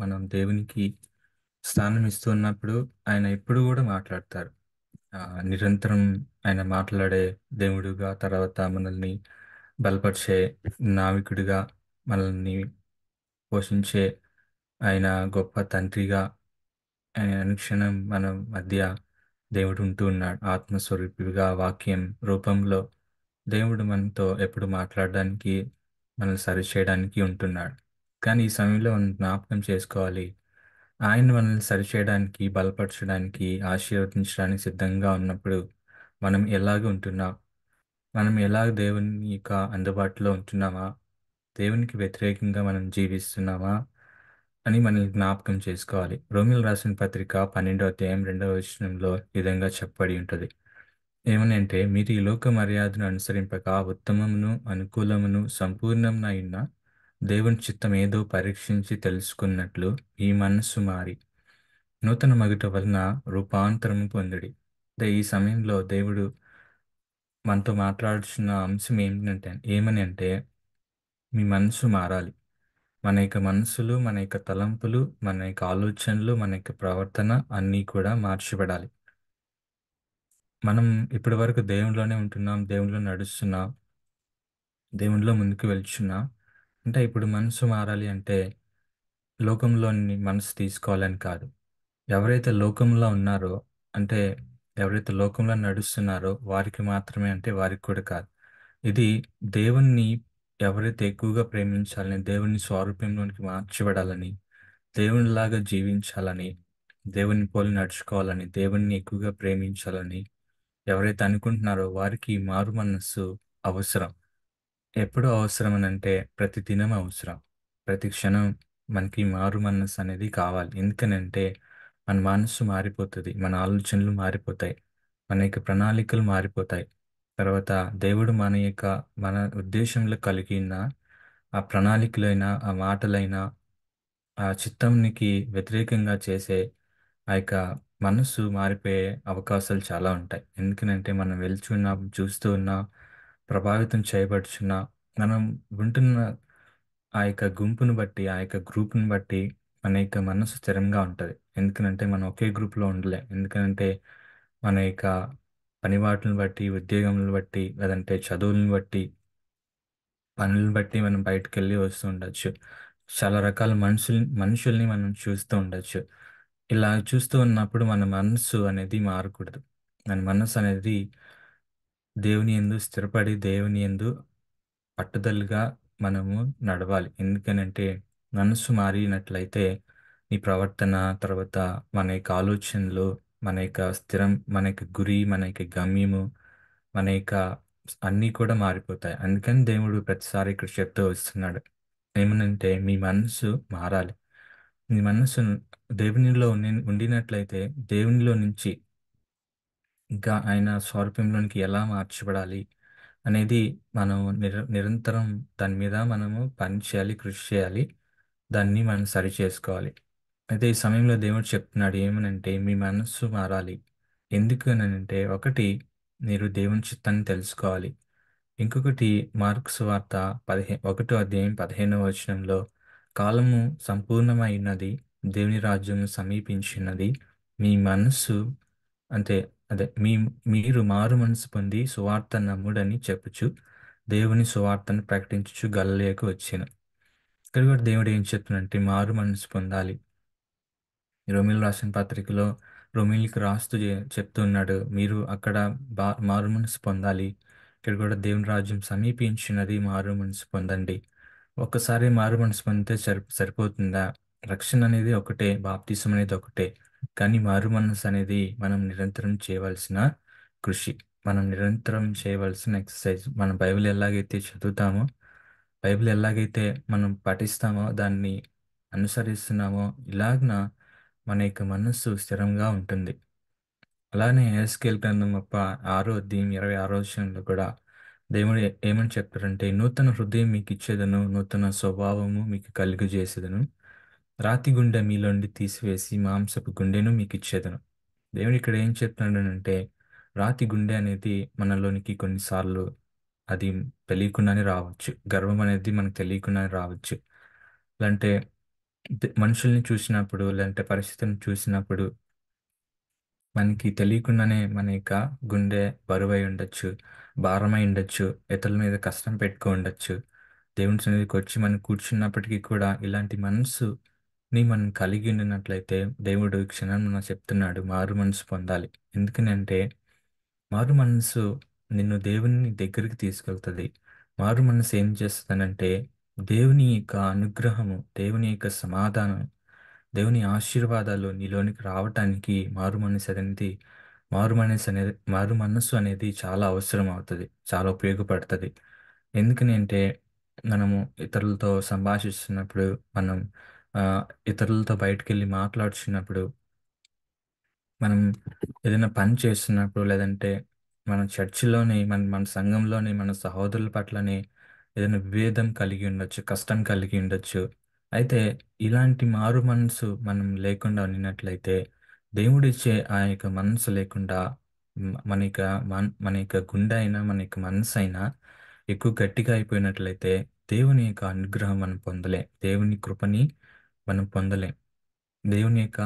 మనం దేవునికి స్థానం ఇస్తున్నప్పుడు ఆయన ఎప్పుడు గూడా మాట్లాడతారు. నిరంతరం ఆయన మాట్లాడే దేవుడుగా, తర్వాత మనల్ని బలపరిచే నావికుడిగా, మనల్ని పోషించే ఆయన గొప్ప తండ్రిగా, ఆయన అనుక్షణం మన మధ్య దేవుడు ఉంటూ ఉన్నాడు. ఆత్మస్వరూపిగా వాక్యం రూపంలో దేవుడు మనతో ఎప్పుడు మాట్లాడడానికి, మనల్ని సరిచేయడానికి ఉంటున్నాడు. కానీ ఈ సమయంలో మనం జ్ఞాపకం చేసుకోవాలి. ఆయన మనల్ని సరిచేయడానికి, బలపరచడానికి, ఆశీర్వదించడానికి సిద్ధంగా ఉన్నప్పుడు మనం ఎలాగ ఉంటున్నాం? మనం ఎలాగ దేవుని యొక్క అందుబాటులో ఉంటున్నామా? దేవునికి వ్యతిరేకంగా మనం జీవిస్తున్నామా? అని మనల్ని జ్ఞాపకం చేసుకోవాలి. రోమీయులకు రాసిన పత్రిక 12వ అధ్యాయం 2వ వచనంలో ఈ విధంగా చెప్పబడి ఉంటది. ఏమని అంటే, మీరు ఈ లోక మర్యాదను అనుసరింపక ఉత్తమమును, అనుకూలమును, సంపూర్ణమునైన దేవుని చిత్తం ఏదో పరీక్షించి తెలుసుకున్నట్లు ఈ మనస్సు మారి నూతన మగుట వలన రూపాంతరము పొందుడి. అంటే ఈ సమయంలో దేవుడు మనతో మాట్లాడుచున్న అంశం ఏమని అంటే మీ మనసు మారాలి. మన యొక్క మనసులు, మన యొక్క తలంపులు, మన యొక్క ఆలోచనలు, మన యొక్క ప్రవర్తన అన్నీ కూడా మార్చబడాలి. మనం ఇప్పటివరకు దేవునిలోనే ఉంటున్నాం, దేవునిలో నడుస్తున్నాం, దేవునిలో ముందుకు వెళ్తున్నాం. అంటే ఇప్పుడు మనసు మారాలి అంటే లోకంలోని మనసు తీసుకోవాలని కాదు. ఎవరైతే లోకంలో ఉన్నారో, అంటే ఎవరైతే లోకంలో నడుస్తున్నారో వారికి మాత్రమే, అంటే వారికి కూడా కాదు. ఇది దేవుణ్ణి ఎవరైతే ఎక్కువగా ప్రేమించాలని, దేవుని స్వారూప్యంలోనికి మార్చబడాలని, దేవునిలాగా జీవించాలని, దేవుని పోలి నడుచుకోవాలని, దేవుణ్ణి ఎక్కువగా ప్రేమించాలని ఎవరైతే అనుకుంటున్నారో వారికి మారు మనస్సు అవసరం. ఎప్పుడు అవసరం అనంటే ప్రతి దినం అవసరం. ప్రతి క్షణం మనకి మారు మనస్సు అనేది కావాలి. ఎందుకనంటే మన మనస్సు మారిపోతది. మన ఆలోచనలు మారిపోతాయి. మన యొక్క ప్రణాళికలు మారిపోతాయి. తర్వాత దేవుడు మన ఉద్దేశంలో కలిగిన ఆ ప్రణాళికలైనా, ఆ మాటలైనా, ఆ చిత్తానికి వ్యతిరేకంగా చేసే ఆ యొక్క మనస్సు మారిపోయే అవకాశాలు చాలా ఉంటాయి. ఎందుకనంటే మనం వెళ్తున్నా, చూస్తూ ఉన్నా, ప్రభావితం చేయబడుచున్నా, మనం వింటున్న ఆ యొక్క గుంపును బట్టి, ఆ యొక్క గ్రూప్‌ని బట్టి మన యొక్క మనసు స్థిరంగా ఉంటది. ఎందుకనంటే మనం ఒకే గ్రూప్‌లో ఉండలేం. ఎందుకనంటే మన యొక్క పనిబాట్లను బట్టి, ఉద్యోగములను బట్టి, లేదంటే చదువులను బట్టి, పనులను బట్టి మనం బయటికెళ్ళి వస్తూ ఉండొచ్చు. చాలా రకాల మనుషుల్ని మనం చూస్తూ ఉండొచ్చు. ఇలా చూస్తూ ఉన్నప్పుడు మన మనస్సు అనేది మారకూడదు. మన మనస్సు అనేది దేవుని యందు స్థిరపడి, దేవుని యందు పట్టుదలగా మనము నడవాలి. ఎందుకనంటే మనస్సు మారినట్లయితే నీ ప్రవర్తన, తర్వాత మన యొక్క ఆలోచనలు, మన యొక్క గురి, మన యొక్క గమ్యము, మన యొక్క అన్నీ కూడా మారిపోతాయి. అందుకని దేవుడు ప్రతిసారి ఇక్కడ చెప్తూ వస్తున్నాడు. ఏమనంటే మీ మనస్సు మారాలి. మీ మనస్సు దేవునిలో ఉండినట్లయితే దేవునిలో నుంచి ఇంకా ఆయన స్వారూప్యంలోనికి ఎలా మార్చబడాలి అనేది మనం నిరంతరం దాని మీద మనము పని చేయాలి, కృషి చేయాలి. దాన్ని మనం సరి చేసుకోవాలి. అయితే ఈ సమయంలో దేవుడు చెప్తున్నాడు ఏమనంటే మీ మనస్సు మారాలి. ఎందుకు అనంటే ఒకటి మీరు దేవుని చిత్తాన్ని తెలుసుకోవాలి. ఇంకొకటి మార్కు సువార్త 1 అధ్యాయం 15వ వచనంలో కాలము సంపూర్ణమైనది, దేవుని రాజ్యము సమీపించినది, మీ మనస్సు అంతే అదే మీరు మారు మనసు పొంది సువార్త నమ్ముడని చెప్పుచు దేవుని సువార్తను ప్రకటించుచు గలిలయకు వచ్చెను. ఇక్కడ కూడా దేవుడు ఏం చెప్తున్నాడంటే మారు మనసు పొందాలి. రోమిల్ రాసిన పత్రికలో రోమిల్కి రాస్తూ చెప్తున్నాడు మీరు అక్కడ మారు మనసు పొందాలి. ఇక్కడ కూడా దేవుని రాజ్యం సమీపించినది, మారు మనసు పొందండి. ఒక్కసారి మారు మనసు పొందితే సరిపోతుందా? రక్షణ అనేది ఒకటే, బాప్తిసం అనేది ఒకటే. కానీ మారు మనసు అనేది మనం నిరంతరం చేయవలసిన కృషి, మనం నిరంతరం చేయవలసిన ఎక్సర్సైజ్. మనం బైబిల్ ఎలాగైతే చదువుతామో, బైబిల్ ఎలాగైతే మనం పఠిస్తామో, దాన్ని అనుసరిస్తున్నామో, ఇలాగన మన యొక్క మనస్సు స్థిరంగా ఉంటుంది. అలానే యెహెజ్కేలు గ్రంథం 6వ అధ్యాయం 26వ వచనంలో కూడా దేవుడు ఏమని చెప్తారంటే నూతన హృదయం మీకు ఇచ్చేదను, నూతన స్వభావము మీకు కలుగజేసేదను, రాతి గుండె మీలోండి తీసివేసి మాంసపు గుండెను మీకు ఇచ్చేదను. దేవుడు ఇక్కడ ఏం చెప్తున్నాడనంటే రాతి గుండె అనేది మనలోనికి కొన్నిసార్లు అది తెలియకుండానే రావచ్చు. గర్వం అనేది మనకు తెలియకుండానే రావచ్చు. అంటే మనుషుల్ని చూసినప్పుడు లేదంటే పరిస్థితులను చూసినప్పుడు మనకి తెలియకుండానే మన యొక్క గుండె బరువై ఉండొచ్చు, భారమై ఉండొచ్చు, ఇతరుల మీద కష్టం పెట్టుకో ఉండొచ్చు. దేవుని సన్నిధికి వచ్చి మనం కూర్చున్నప్పటికీ కూడా ఇలాంటి మనసుని మనం కలిగి ఉండినట్లయితే దేవుడు ఈ క్షణంలో చెప్తున్నాడు మారు మనసు పొందాలి. ఎందుకనంటే మారు మనసు నిన్ను దేవుని దగ్గరికి తీసుకెళ్తుంది. మారు మనసు ఏం చేస్తుందనంటే దేవుని యొక్క అనుగ్రహము, దేవుని యొక్క సమాధానం, దేవుని ఆశీర్వాదాలు నీలోనికి రావటానికి మారు మనస్సు అనేది చాలా అవసరం అవుతుంది, చాలా ఉపయోగపడుతుంది. ఎందుకని అంటే మనము ఇతరులతో సంభాషిస్తున్నప్పుడు, మనం ఆ, ఇతరులతో బయటకు వెళ్ళి మాట్లాడుతున్నప్పుడు, మనం ఏదైనా పని చేస్తున్నప్పుడు, లేదంటే మన చర్చిలోని మన సంఘంలోని మన సహోదరుల పట్లని ఏదైనా విభేదం కలిగి ఉండొచ్చు, కష్టం కలిగి ఉండొచ్చు. అయితే ఇలాంటి మారు మనసు మనం లేకుండా ఉన్నట్లయితే, దేవుడిచ్చే ఆ యొక్క మనసు లేకుండా మన యొక్క గుండె అయినా మన యొక్క మనసు అయినా ఎక్కువ గట్టిగా అయిపోయినట్లయితే దేవుని యొక్క అనుగ్రహం మనం పొందలేం, దేవుని కృపని మనం పొందలేం, దేవుని యొక్క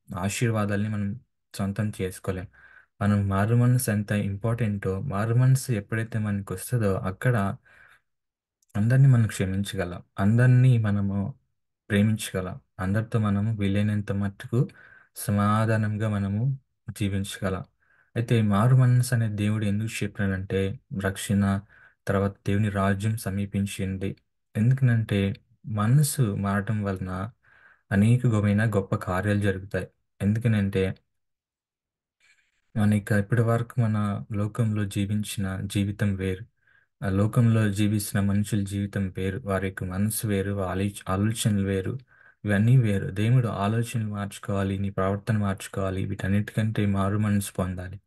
ఆశీర్వాదాల్ని మనం సొంతం చేసుకోలేం. మనం మారు మనసు ఎంత ఇంపార్టెంటో, మారు మనసు ఎప్పుడైతే మనకు వస్తుందో అక్కడ అందరినీ మనం క్షమించగలం, అందరినీ మనము ప్రేమించగలం, అందరితో మనము వీలైనంత మట్టుకు సమాధానంగా మనము జీవించగలం. అయితే మారు మనసు అనే దేవుడు ఎందుకు చెప్పినాడంటే రక్షణ, తర్వాత దేవుని రాజ్యం సమీపించింది. ఎందుకనంటే మనసు మారటం వలన అనేకమైన గొప్ప కార్యాలు జరుగుతాయి. ఎందుకనంటే ఇప్పటి వరకు మన లోకంలో జీవించిన జీవితం వేరు, ఆ లోకంలో జీవిస్తున్న మనుషుల జీవితం వేరు, వారి యొక్క మనసు వేరు, ఆలోచనలు వేరు, ఇవన్నీ వేరు. దేవుడు ఆలోచనలు మార్చుకోవాలి, నీ ప్రవర్తన మార్చుకోవాలి, వీటన్నిటికంటే మారు మనసు పొందాలి.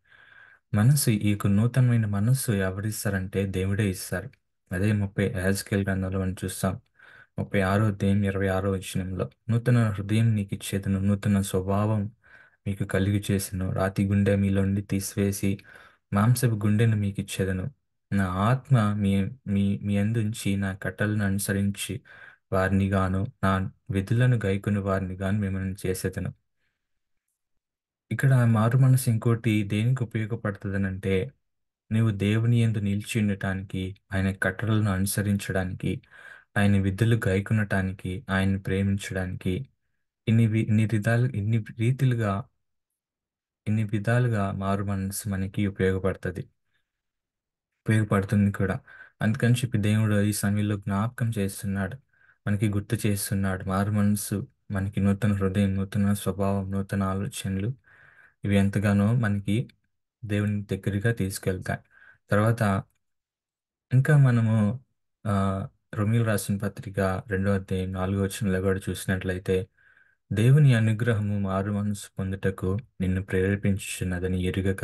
మనసు ఈ యొక్క నూతనమైన మనస్సు ఎవరిస్తారంటే దేవుడే ఇస్తారు. అదే యెహెజ్కేలు గ్రంథంలో మనం చూస్తాం. 36 అధ్యాయం 26 వచనంలో నూతన హృదయం నీకు ఇచ్చేదను, నూతన స్వభావం మీకు కలిగి చేసెను, రాతి గుండె మీలోండి తీసివేసి మాంసపు గుండెను మీకు ఇచ్చేదను, నా ఆత్మ మీ మీ మీ అందుంచి నా కట్టలను అనుసరించి వారిని గాను నా విధులను గైకొని వారిని గాను మిమ్మల్ని చేసేదను. ఇక్కడ మారు మనసు ఇంకోటి దేనికి ఉపయోగపడుతుందనంటే నువ్వు దేవుని యందు నిలిచి ఉండటానికి, ఆయన కట్టడలను అనుసరించడానికి, ఆయన విధులు గైకొనటానికి, ఆయన్ని ప్రేమించడానికి, ఇన్ని రీతిలుగా, ఇన్ని విధాలుగా మారు మనసు మనకి ఉపయోగపడుతుంది కూడా. అందుకని చెప్పి దేవుడు ఈ సమయంలో జ్ఞాపకం చేస్తున్నాడు, మనకి గుర్తు చేస్తున్నాడు. మారు మనసు మనకి నూతన హృదయం, నూతన స్వభావం, నూతన ఆలోచనలు, ఇవి ఎంతగానో మనకి దేవుని దగ్గరగా తీసుకెళ్తాయి. తర్వాత ఇంకా మనము ఆ, రోమీయులు రాసిన పత్రిక 2వ అధ్యాయం 4వ వచనంలో కూడా చూసినట్లయితే దేవుని అనుగ్రహము మారు మనసు పొందుటకు నిన్ను ప్రేరేపించుచున్నదని ఎరుగక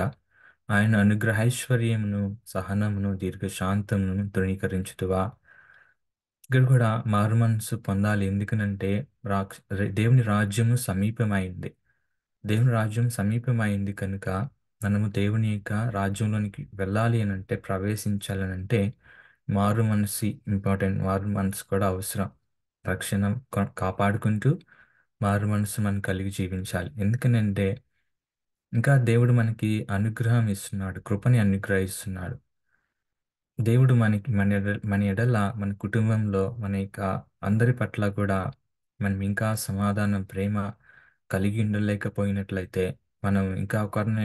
ఆయన అనుగ్రహైశ్వర్యమును సహనమును దీర్ఘశాంతమును తృణీకరించుదువా. ఇక్కడ కూడా మారు మనసు పొందాలి. ఎందుకనంటే దేవుని రాజ్యము సమీపమైంది. దేవుని రాజ్యం సమీపమైంది కనుక మనము దేవుని యొక్క రాజ్యంలోనికి వెళ్ళాలి అని అంటే, ప్రవేశించాలని అంటే మారు మనసు ఇంపార్టెంట్, మారు మనసు కూడా అవసరం. రక్షణ కాపాడుకుంటూ మారు మనసు మనం కలిగి జీవించాలి. ఎందుకనంటే ఇంకా దేవుడు మనకి అనుగ్రహం ఇస్తున్నాడు, కృపని అనుగ్రహిస్తున్నాడు. దేవుడు మనకి మన ఎడల మన కుటుంబంలో మన యొక్క అందరి పట్ల కూడా మనం ఇంకా సమాధానం, ప్రేమ కలిగి ఉండలేకపోయినట్లయితే, మనం ఇంకా ఒకరిని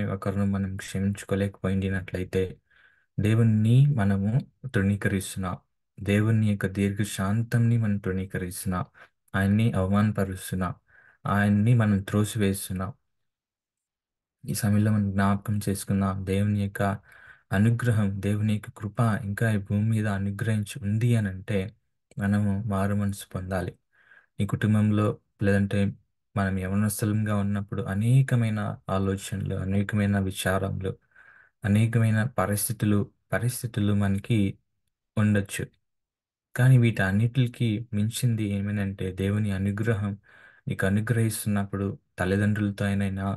మనం క్షమించుకోలేకపోయినట్లయితే దేవుణ్ణి మనము తృణీకరిస్తున్నాం, దేవుని యొక్క దీర్ఘశాంతంని మనం తృణీకరిస్తున్నాం, ఆయన్ని అవమానపరుస్తున్నాం, ఆయన్ని మనం త్రోసివేస్తున్నాం. ఈ సమయంలో మనం జ్ఞాపకం చేసుకుందాం, దేవుని యొక్క అనుగ్రహం, దేవుని యొక్క కృప ఇంకా ఈ భూమి మీద అనుగ్రహించి ఉంది అని అంటే మనము మారు మనసు పొందాలి. ఈ కుటుంబంలో లేదంటే మనం యవనస్తులంగా ఉన్నప్పుడు అనేకమైన ఆలోచనలు, అనేకమైన విచారములు, అనేకమైన పరిస్థితులు మనకి ఉండొచ్చు. కానీ వీటన్నిటికి మించింది ఏమనంటే దేవుని అనుగ్రహం నీకు అనుగ్రహిస్తున్నప్పుడు, తల్లిదండ్రులతో అయినైనా,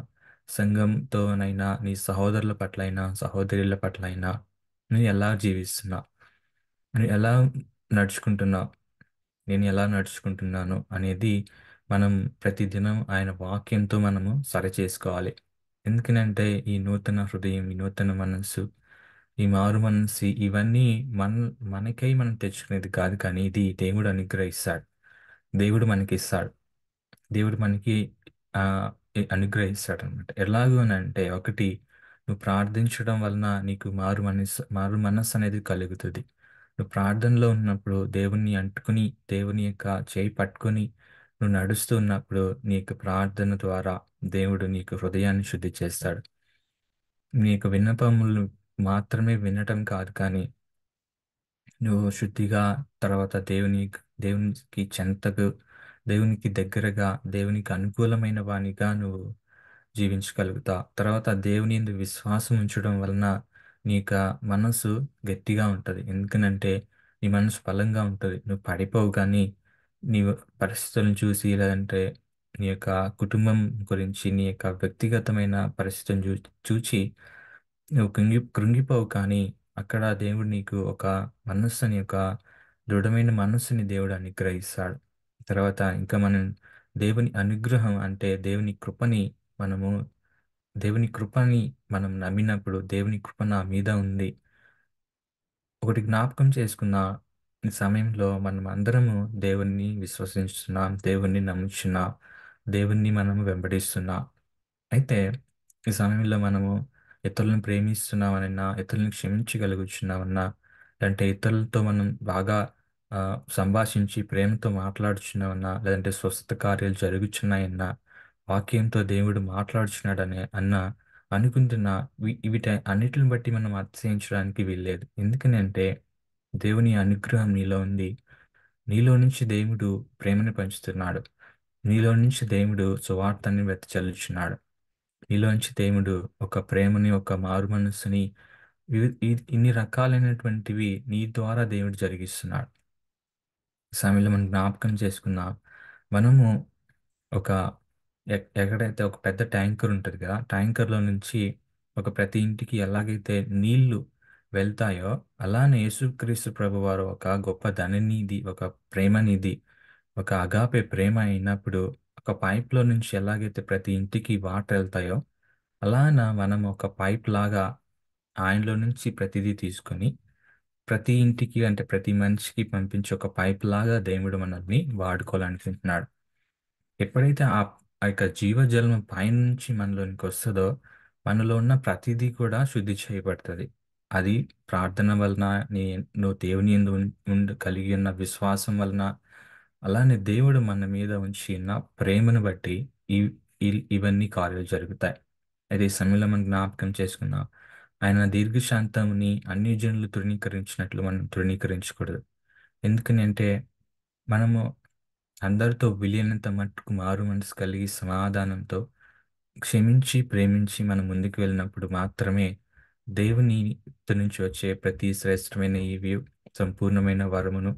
సంఘంతోనైనా, నీ సహోదరుల పట్లైనా, సహోదరుల పట్లైనా నువ్వు ఎలా జీవిస్తున్నావు, నువ్వు ఎలా నడుచుకుంటున్నావు, నేను ఎలా నడుచుకుంటున్నాను అనేది మనం ప్రతిదినం ఆయన వాక్యంతో మనము సరిచేసుకోవాలి. ఎందుకనంటే ఈ నూతన హృదయం, ఈ నూతన మనస్సు, ఈ మారు మనస్సు ఇవన్నీ మన మనకై మనం తెచ్చుకునేది కాదు, కానీ ఇది దేవుడు అనుగ్రహిస్తాడు. దేవుడు మనకిస్తాడు. దేవుడు మనకి ఆ, అనుగ్రహిస్తాడు అనమాట. ఎలాగూ అని అంటే, ఒకటి, నువ్వు ప్రార్థించడం వలన నీకు మారు మనస్సు అనేది కలుగుతుంది. నువ్వు ప్రార్థనలో ఉన్నప్పుడు దేవుణ్ణి అంటుకుని, దేవుని యొక్క చేయి పట్టుకొని నువ్వు నడుస్తూ ఉన్నప్పుడు నీ యొక్క ప్రార్థన ద్వారా దేవుడు నీకు హృదయాన్ని శుద్ధి చేస్తాడు. నీ యొక్క విన్నపములు మాత్రమే వినటం కాదు, కానీ నువ్వు శుద్ధిగా తర్వాత దేవునికి చెంతకు, దేవునికి దగ్గరగా, దేవునికి అనుకూలమైన వానిగా నువ్వు జీవించగలుగుతా. తర్వాత దేవుని యందు విశ్వాసం ఉంచడం వలన నీ యొక్క మనసు గట్టిగా ఉంటుంది. ఎందుకనంటే నీ మనసు బలంగా ఉంటుంది. నువ్వు పడిపోవు, కానీ నీ పరిస్థితులను చూసి, లేదంటే నీ యొక్క కుటుంబం గురించి, నీ యొక్క వ్యక్తిగతమైన పరిస్థితులను చూచి నువ్వు కృంగిపోవు, కానీ అక్కడ దేవుడు నీకు ఒక మనస్సుని, ఒక దృఢమైన మనస్సుని దేవుడు అనుగ్రహిస్తాడు. తర్వాత ఇంకా మనం దేవుని అనుగ్రహం అంటే మనము దేవుని కృపని మనం నమ్మినప్పుడు, దేవుని కృప నా మీద ఉంది. ఒకటి జ్ఞాపకం చేసుకున్న ఈ సమయంలో మనం అందరము దేవుణ్ణి విశ్వసిస్తున్నాం, దేవుణ్ణి నమ్ముచున్నాం, దేవుణ్ణి మనము వెంబడిస్తున్నాం. అయితే ఈ సమయంలో మనము ఇతరులను ప్రేమిస్తున్నామనన్నా, ఇతరులను క్షమించగలుగుతున్నామన్నా, లేదంటే ఇతరులతో మనం బాగా సంభాషించి ప్రేమతో మాట్లాడుచున్నామన్నా, లేదంటే స్వస్థత కార్యాలు జరుగుచున్నాయన్నా, వాక్యంతో దేవుడు మాట్లాడుచున్నాడని అనుకుంటున్నా, వీటి అన్నిటిని బట్టి మనం అతిశయించడానికి వీల్లేదు. ఎందుకనంటే దేవుని అనుగ్రహం నీలో ఉంది. నీలో నుంచి దేవుడు ప్రేమను పంచుతున్నాడు. నీలో నుంచి దేవుడు సువార్తని వెదజల్లుచున్నాడు. నీలోంచి దేవుడు ఒక ప్రేమని, ఒక మారు మనస్సుని, ఇన్ని రకాలైనటువంటివి నీ ద్వారా దేవుడు జరిగిస్తున్నాడు. ఈ సమయంలో మనం జ్ఞాపకం చేసుకున్నా, మనము ఒక ఎక్కడైతే ఒక పెద్ద ట్యాంకర్ ఉంటుంది కదా, ట్యాంకర్లో నుంచి ప్రతి ఇంటికి ఎలాగైతే నీళ్లు వెళ్తాయో, అలానే యేసుక్రీస్తు ప్రభు వారు ఒక గొప్ప ధననిధి, ఒక ప్రేమనిధి, ఒక అగాపే ప్రేమ అయినప్పుడు ఒక పైప్లో నుంచి ఎలాగైతే ప్రతి ఇంటికి వాటర్ వెళ్తాయో, అలాన మనం ఒక పైప్ లాగా ఆయనలో నుంచి ప్రతిదీ తీసుకొని ప్రతి ఇంటికి, అంటే ప్రతి మనిషికి పంపించే ఒక పైప్ లాగా దేవుడు మనల్ని వాడుకోవాలనుకుంటున్నాడు. ఎప్పుడైతే ఆ యొక్క జీవజలం పైనుంచి మనలోనికి వస్తుందో, మనలో ఉన్న ప్రతిదీ కూడా శుద్ధి చేయబడుతుంది. అది ప్రార్థన వలన, నువ్వు దేవుని యందు కలిగి ఉన్న విశ్వాసం వలన, అలానే దేవుడు మన మీద ఉంచిన ప్రేమను బట్టి ఈ ఇవన్నీ కార్యాలు జరుగుతాయి. అయితే ఈ సమయంలో మనం జ్ఞాపకం చేసుకున్నాం, ఆయన దీర్ఘశాంతముని అన్ని జనులు తృణీకరించినట్లు మనం తృణీకరించకూడదు. ఎందుకని అంటే మనము అందరితో వీలైనంత మట్టుకు మారు మనసు కలిగి సమాధానంతో క్షమించి ప్రేమించి మనం ముందుకు వెళ్ళినప్పుడు మాత్రమే దేవుని యొద్ద నుంచి వచ్చే ప్రతి శ్రేష్టమైన ఈవి, సంపూర్ణమైన వరమును,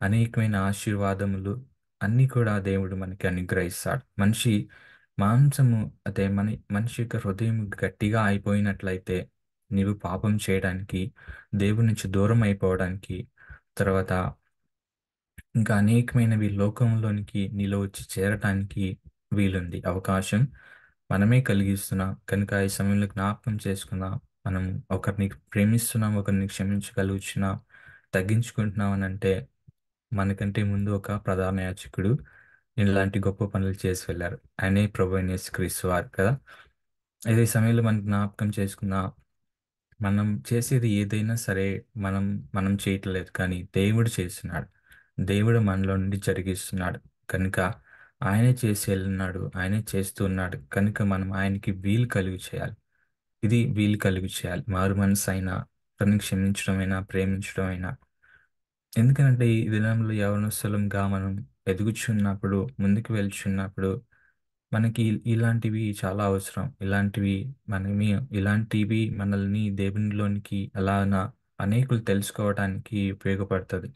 అనేకమైన ఆశీర్వాదములు అన్నీ కూడా దేవుడు మనకి అనుగ్రహిస్తాడు. మాంసము అదే మనిషి యొక్క హృదయం గట్టిగా అయిపోయినట్లయితే, నీవు పాపం చేయడానికి, దేవుడి నుంచి దూరం అయిపోవడానికి, తర్వాత ఇంకా అనేకమైనవి లోకంలోనికి నీలో వచ్చి చేరటానికి వీలుంది, అవకాశం మనమే కలిగిస్తున్నాం. కనుక ఈ సమయంలో జ్ఞాపకం చేసుకున్నాం, మనం ఒకరిని ప్రేమిస్తున్నాం, ఒకరిని క్షమించగలుగుతున్నాం, తగ్గించుకుంటున్నాం అని అంటే, మనకంటే ముందు ఒక ప్రధాన యాజకుడు ఇలాంటి గొప్ప పనులు చేసి వెళ్ళారు. ఆయనే ప్రభు అయిన యేసుక్రీస్తు వారు కదా. అయితే ఈ సమయంలో మనం జ్ఞాపకం చేసుకున్న, మనం చేసేది ఏదైనా సరే మనం మనం చేయట్లేదు, కానీ దేవుడు చేస్తున్నాడు. దేవుడు మనలో నుండి జరిగిస్తున్నాడు. కనుక ఆయనే చేసి వెళ్ళినాడు, ఆయనే చేస్తూ ఉన్నాడు. కనుక మనం ఆయనకి వీలు కలుగు చేయాలి. ఇది వీలు కలుగు చేయాలి. మారు మనసు అయినా, తనని క్షమించడం అయినా, ప్రేమించడం అయినా. ఎందుకంటే ఈ దినంలో యవనస్తులంగా మనం ఎదుగుచున్నప్పుడు, ముందుకు వెళ్తున్నప్పుడు మనకి ఇలాంటివి చాలా అవసరం. ఇలాంటివి మనల్ని దేవునిలోనికి అలానా అనేకులు తెలుసుకోవడానికి ఉపయోగపడుతుంది.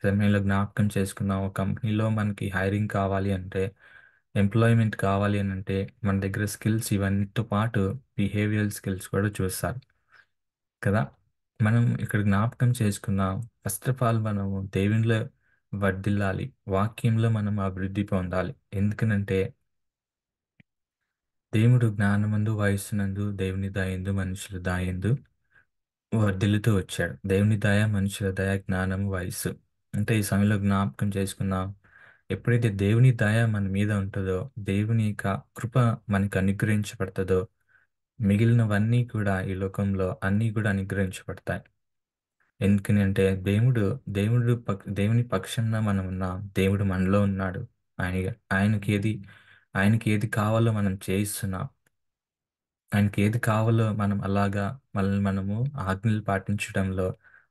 సమయంలో జ్ఞాపకం చేసుకున్నాం, ఒక కంపెనీలో మనకి హైరింగ్ కావాలి అంటే, ఎంప్లాయ్మెంట్ కావాలి అని అంటే, మన దగ్గర స్కిల్స్ ఇవన్నీతో పాటు బిహేవియరల్ స్కిల్స్ కూడా చూస్తారు కదా. మనం ఇక్కడ జ్ఞాపకం చేసుకున్నాం, ఫస్ట్ ఆఫ్ ఆల్ మనము దేవునిలో వర్ధిల్లాలి. వాక్యంలో మనం అభివృద్ధి పొందాలి. ఎందుకనంటే దేవుడు జ్ఞానమందు, వయస్సునందు, దేవుని దయందు, మనుషుల దయందు వర్ధిల్లుతూ వచ్చాడు. దేవుని దయ, మనుషుల దయ, జ్ఞానము, వయస్సు. అంటే ఈ సమయంలో జ్ఞాపకం చేసుకుందాం. ఎప్పుడైతే దేవుని దయ మన మీద ఉంటుందో, దేవుని యొక్క కృప మనకు అనుగ్రహించబడుతుందో, మిగిలినవన్నీ కూడా ఈ లోకంలో అన్నీ కూడా అనుగ్రహించబడతాయి. ఎందుకని అంటే దేవుని పక్షంగా మనం ఉన్నాం. దేవుడు మనలో ఉన్నాడు. ఆయన ఆయనకి ఏది ఆయనకి ఏది కావాలో మనం చేయిస్తున్నాం. ఆయనకి ఏది కావాలో మనం అలాగా మనల్ని మనము ఆజ్ఞలు పాటించడంలో,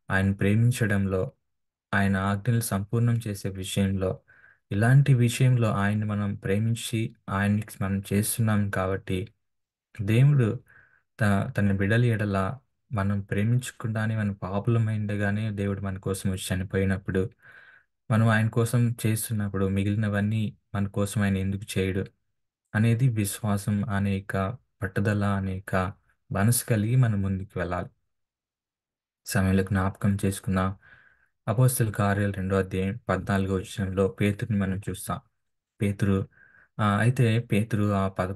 ఆయన ప్రేమించడంలో, ఆయన ఆజ్ఞలు సంపూర్ణం చేసే విషయంలో, ఇలాంటి విషయంలో ఆయన్ని మనం ప్రేమించి ఆయనకి మనం చేస్తున్నాం కాబట్టి దేవుడు త తన బిడ్డల ఎడల మనం ప్రేమించకుండానే మనం పాపులమైండగానే దేవుడు మన కోసం వచ్చి చనిపోయినప్పుడు మనం ఆయన కోసం చేస్తున్నప్పుడు మిగిలినవన్నీ మన కోసం ఆయన ఎందుకు చేయడు అనేది విశ్వాసం అనేక పట్టుదల అనేక మనసు కలిగి మనం ముందుకు వెళ్ళాలి. సమయంలో జ్ఞాపకం చేసుకున్న అపోస్తల కార్యాలు 2వ అధ్యాయం 14వ వచనంలో పేతురుని మనం చూస్తాం. పేతురు అయితే పేతురు ఆ పద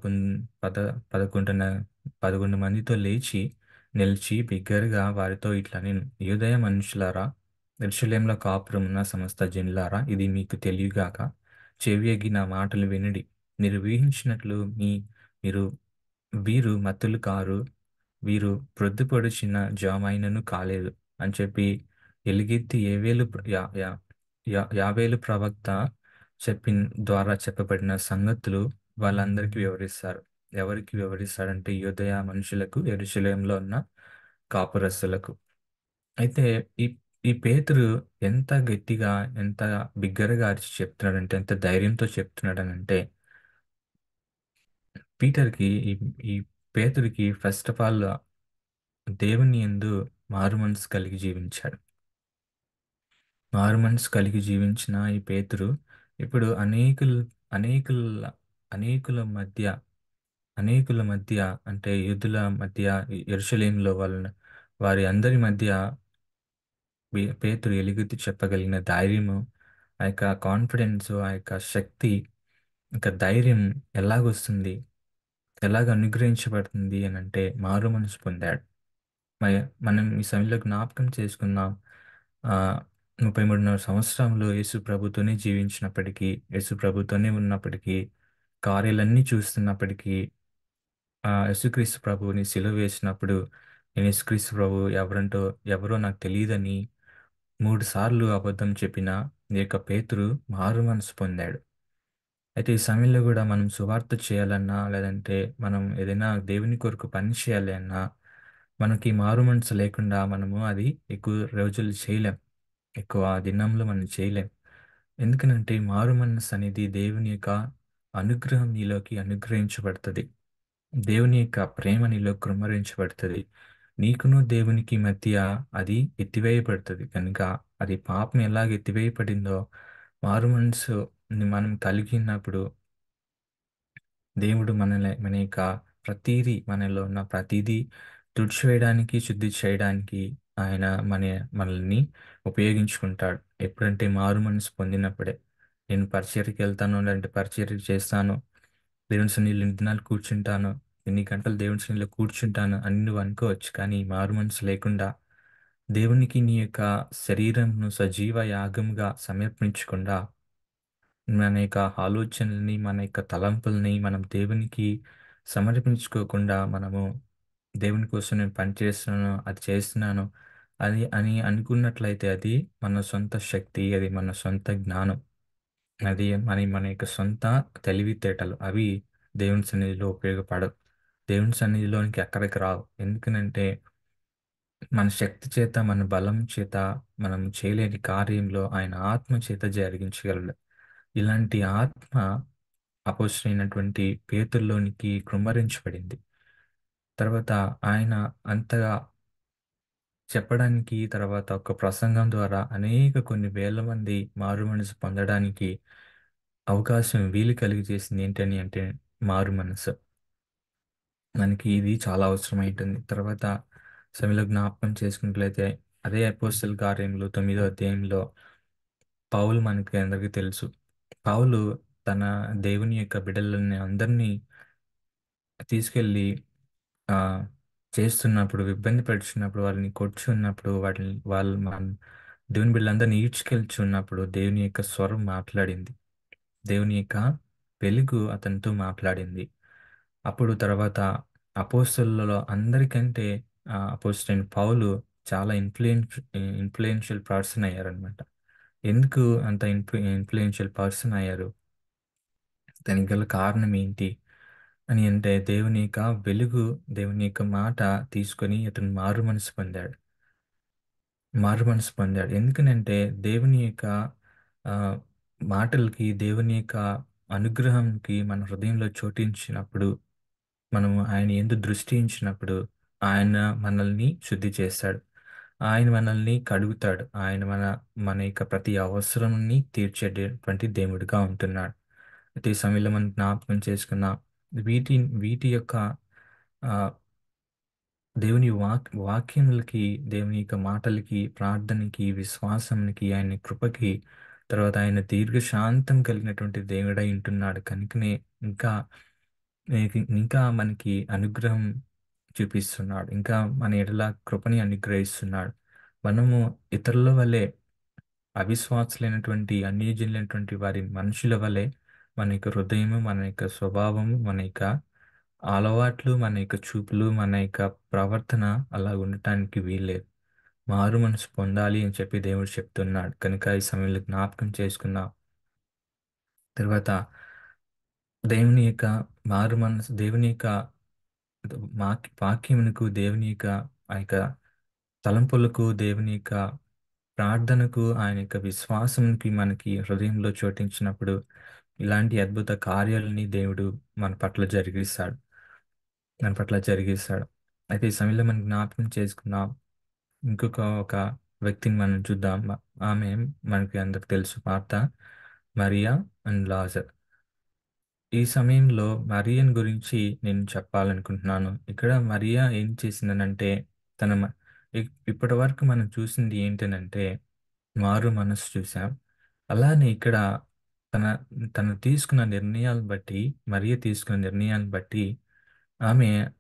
11 మందితో లేచి నిలిచి బిగ్గరగా వారితో ఇట్లా నేను యూదయ మనుషులారా, యెరూషలేములో కాపురం ఉన్న సమస్త జనులారా, ఇది మీకు తెలియగాక చెవియొగ్గి నా మాటలు వినుడి. మీరు ఊహించినట్లు మీరు వీరు మత్తులు కారు, వీరు ప్రొద్దుపొడిచిన జామైనను కాలేదు అని చెప్పి ఎలుగెత్తి ఏవేలు యావేలు ప్రవక్త చెప్పిన ద్వారా చెప్పబడిన సంగతులు వాళ్ళందరికీ వివరిస్తారు. ఎవరికి వివరిస్తాడంటే యూదయ మనుషులకు, యెరూషలేములో ఉన్న కాపురస్తులకు. అయితే ఈ ఈ పేతురు ఎంత గట్టిగా, ఎంత బిగ్గరగా అరిచి చెప్తున్నాడంటే, ఎంత ధైర్యంతో చెప్తున్నాడనంటే, పీటర్‌కి ఈ ఈ పేతురుకి ఫస్ట్ ఆఫ్ ఆల్ దేవుని యందు మారుమనసు కలిగి జీవించాడు. మారుమనసు కలిగి జీవించిన ఈ పేతురు ఇప్పుడు అనేకుల అనేకుల మధ్య అనేకుల మధ్య అంటే యూదుల మధ్య యెరూషలేములో వారి అందరి మధ్య పేతురు ఎలుగెత్తి చెప్పగలిగిన ధైర్యము, ఆ యొక్క కాన్ఫిడెన్స్, ఆ యొక్క శక్తి, ఇంకా ధైర్యం ఎలాగొస్తుంది? ఎలాగ అనుగ్రహించబడుతుంది అనంటే మారు మనసు పొందాడు. మరి మనం ఈ సమయంలో జ్ఞాపకం చేసుకుందాం. ఆహ్, 33 సంవత్సరములు యేసు ప్రభుతోనే జీవించినప్పటికీ, యేసు ప్రభుతోనే ఉన్నప్పటికీ, కార్యాలన్నీ చూస్తున్నప్పటికీ, యేసుక్రీస్తు ప్రభువుని సిలువ వేసినప్పుడు, నేను యేసుక్రీస్తు ప్రభువు ఎవరో నాకు తెలీదని 3 సార్లు అబద్ధం చెప్పిన ఈ యొక్క పేతురు మారు మనసు పొందాడు. అయితే ఈ సమయంలో గూడా మనం సువార్త చేయాలన్నా, లేదంటే మనం ఏదైనా దేవుని కొరకు పని చేయాలి అన్నా, మనకి మారుమనసు లేకుండా మనము అది ఎక్కువ రోజులు చేయలేం. ఎక్కువ దినంలో మనం చేయలేం. ఎందుకనంటే మారుమనస్సు అనేది దేవుని యొక్క అనుగ్రహం నీలోకి అనుగ్రహించబడతది. దేవుని యొక్క ప్రేమ నీలో కృమ్మరించబడతది. నీకును దేవునికి మధ్య అది ఎత్తివేయబడతది కనుక, అది పాపం ఎలాగ ఎత్తివేయబడిందో, మారుమనస్సు మనం కలిగినప్పుడు దేవుడు మన యొక్క మనలో ఉన్న ప్రతీదీ తుడిచివేయడానికి, శుద్ధి చేయడానికి ఆయన మనల్ని ఉపయోగించుకుంటాడు. ఎప్పుడంటే మారుమనసు పొందినప్పుడే. నేను పరిచర్యకి వెళ్తాను, లేదంటే పరిచర్య చేస్తాను. దేవుని సన్నిధిలో ఇన్ని దినాలు కూర్చుంటాను, ఇన్ని గంటలు దేవుని సన్నిధిలో కూర్చుంటాను అని నువ్వు అనుకోవచ్చు. కానీ మారుమనసు లేకుండా దేవునికి నీ యొక్క శరీరంను సజీవ యాగంగా సమర్పించకుండా మన యొక్క ఆలోచనల్ని, మన యొక్క తలంపుల్ని మనం దేవునికి సమర్పించుకోకుండా మనము దేవుని కోసం నేను పని చేస్తున్నాను, అది చేస్తున్నాను అని అనుకున్నట్లయితే అది మన సొంత శక్తి, అది మన సొంత జ్ఞానం. అది మన యొక్క సొంత తెలివితేటలు. అవి దేవుని సన్నిధిలో ఉపయోగపడవు. దేవుని సన్నిధిలోనికి ఎక్కడికి రావు. ఎందుకనంటే మన శక్తి చేత, మన బలం చేత మనం చేయలేని కార్యంలో ఆయన ఆత్మ చేత జరిగించగలడు. ఇలాంటి ఆత్మ అపోస్తలుడైనటువంటి పేతురులోనికి కృమ్మరించబడింది. తర్వాత ఆయన అంతగా చెప్పడానికి, తర్వాత ఒక ప్రసంగం ద్వారా కొన్ని వేల మంది మారుమనసు పొందడానికి అవకాశం వీలు కలిగజేసింది ఏంటని అంటే మారుమనసు. మనకి ఇది చాలా అవసరమైంటుంది. తర్వాత సమయంలో జ్ఞాపకం చేసుకున్నట్లయితే అదే అపోస్తల కార్యములు 9వ అధ్యాయంలో పౌలు మనకి అందరికీ తెలుసు. పౌలు తన దేవుని యొక్క బిడ్డలని అందరినీ తీసుకెళ్ళి ఆ, చేస్తున్నప్పుడు, ఇబ్బంది పెడుతున్నప్పుడు, వాళ్ళని కొట్టుచున్నప్పుడు, వాళ్ళు దేవుని బిడ్డలందరినీ ఈడ్చుకెళ్తున్నప్పుడు దేవుని యొక్క స్వరం మాట్లాడింది. దేవుని యొక్క వెలుగు అతనితో మాట్లాడింది. అప్పుడు తర్వాత అపోస్తలులలో అందరికంటే అపోస్తలైన పౌలు చాలా ఇన్ఫ్లుయెన్షియల్ పర్సన్ అయ్యారనమాట. ఎందుకు అంత ఇన్ఫ్లుయెన్షియల్ పర్సన్ అయ్యారు? దానికి గల కారణం ఏంటి అని అంటే, దేవుని యొక్క వెలుగు, దేవుని యొక్క మాట తీసుకొని అతను మారు మనసు పొందాడు. ఎందుకనంటే దేవుని యొక్క ఆ, మాటలకి, దేవుని యొక్క అనుగ్రహంకి మన హృదయంలో చోటించినప్పుడు, మనము ఆయన యందు దృష్టి ఉంచినప్పుడు, ఆయన మనల్ని శుద్ధి చేస్తాడు. ఆయన మనల్ని కడుగుతాడు. ఆయన మన యొక్క ప్రతి అవసరాన్ని తీర్చేటటువంటి దేవుడిగా ఉంటున్నాడు. అయితే ఈ సమయంలో మనం జ్ఞాపకం చేసుకున్న వీటి వీటి యొక్క ఆ, దేవుని వాక్యములకి, దేవుని యొక్క మాటలకి, ప్రార్థనకి, విశ్వాసానికి, ఆయన కృపకి, తర్వాత ఆయన దీర్ఘశాంతం కలిగినటువంటి దేవుడై ఉంటున్నాడు కనుకనే ఇంకా ఇంకా మనకి అనుగ్రహం చూపిస్తున్నాడు. ఇంకా మన ఎడల కృపని అనుగ్రహిస్తున్నాడు. మనము ఇతరుల వలె, అవిశ్వాసులైనటువంటి అన్యజనులైనటువంటి వారి మనుషుల వలె మన యొక్క హృదయము, మన యొక్క స్వభావము, మన యొక్క అలవాట్లు, మన యొక్క చూపులు, మన యొక్క ప్రవర్తన అలా ఉండటానికి వీల్లేదు. మారు మనసు పొందాలి అని చెప్పి దేవుడు చెప్తున్నాడు. కనుక ఈ సమయంలో జ్ఞాపకం చేసుకున్న తర్వాత దేవుని యొక్క మారు మనసు, దేవుని యొక్క వాక్యమునకు, దేవుని యొక్క ఆ యొక్క తలంపులకు, దేవుని యొక్క ప్రార్థనకు, ఆయన యొక్క విశ్వాసంకి మనకి హృదయంలో చోటించినప్పుడు ఇలాంటి అద్భుత కార్యాలని దేవుడు మన పట్ల జరిగిస్తాడు. అయితే ఈ సమయంలో మనం జ్ఞాపకం చేసుకున్నాం ఒక వ్యక్తిని మనం చూద్దాం. ఆమె మనకి అందరికి తెలుసు, మార్తా, మరియా అండ్ లాజర్. ఈ సమయంలో మరియన్ గురించి నేను చెప్పాలనుకుంటున్నాను. ఇక్కడ మరియా ఏం చేసిందనంటే, తన ఇప్పటి వరకు మనం చూసింది ఏంటనంటే మారు మనసు చూసాం. అలానే ఇక్కడ తన తను తీసుకున్న నిర్ణయాలను బట్టి, మరియ తీసుకున్న నిర్ణయాలను బట్టి ఆమె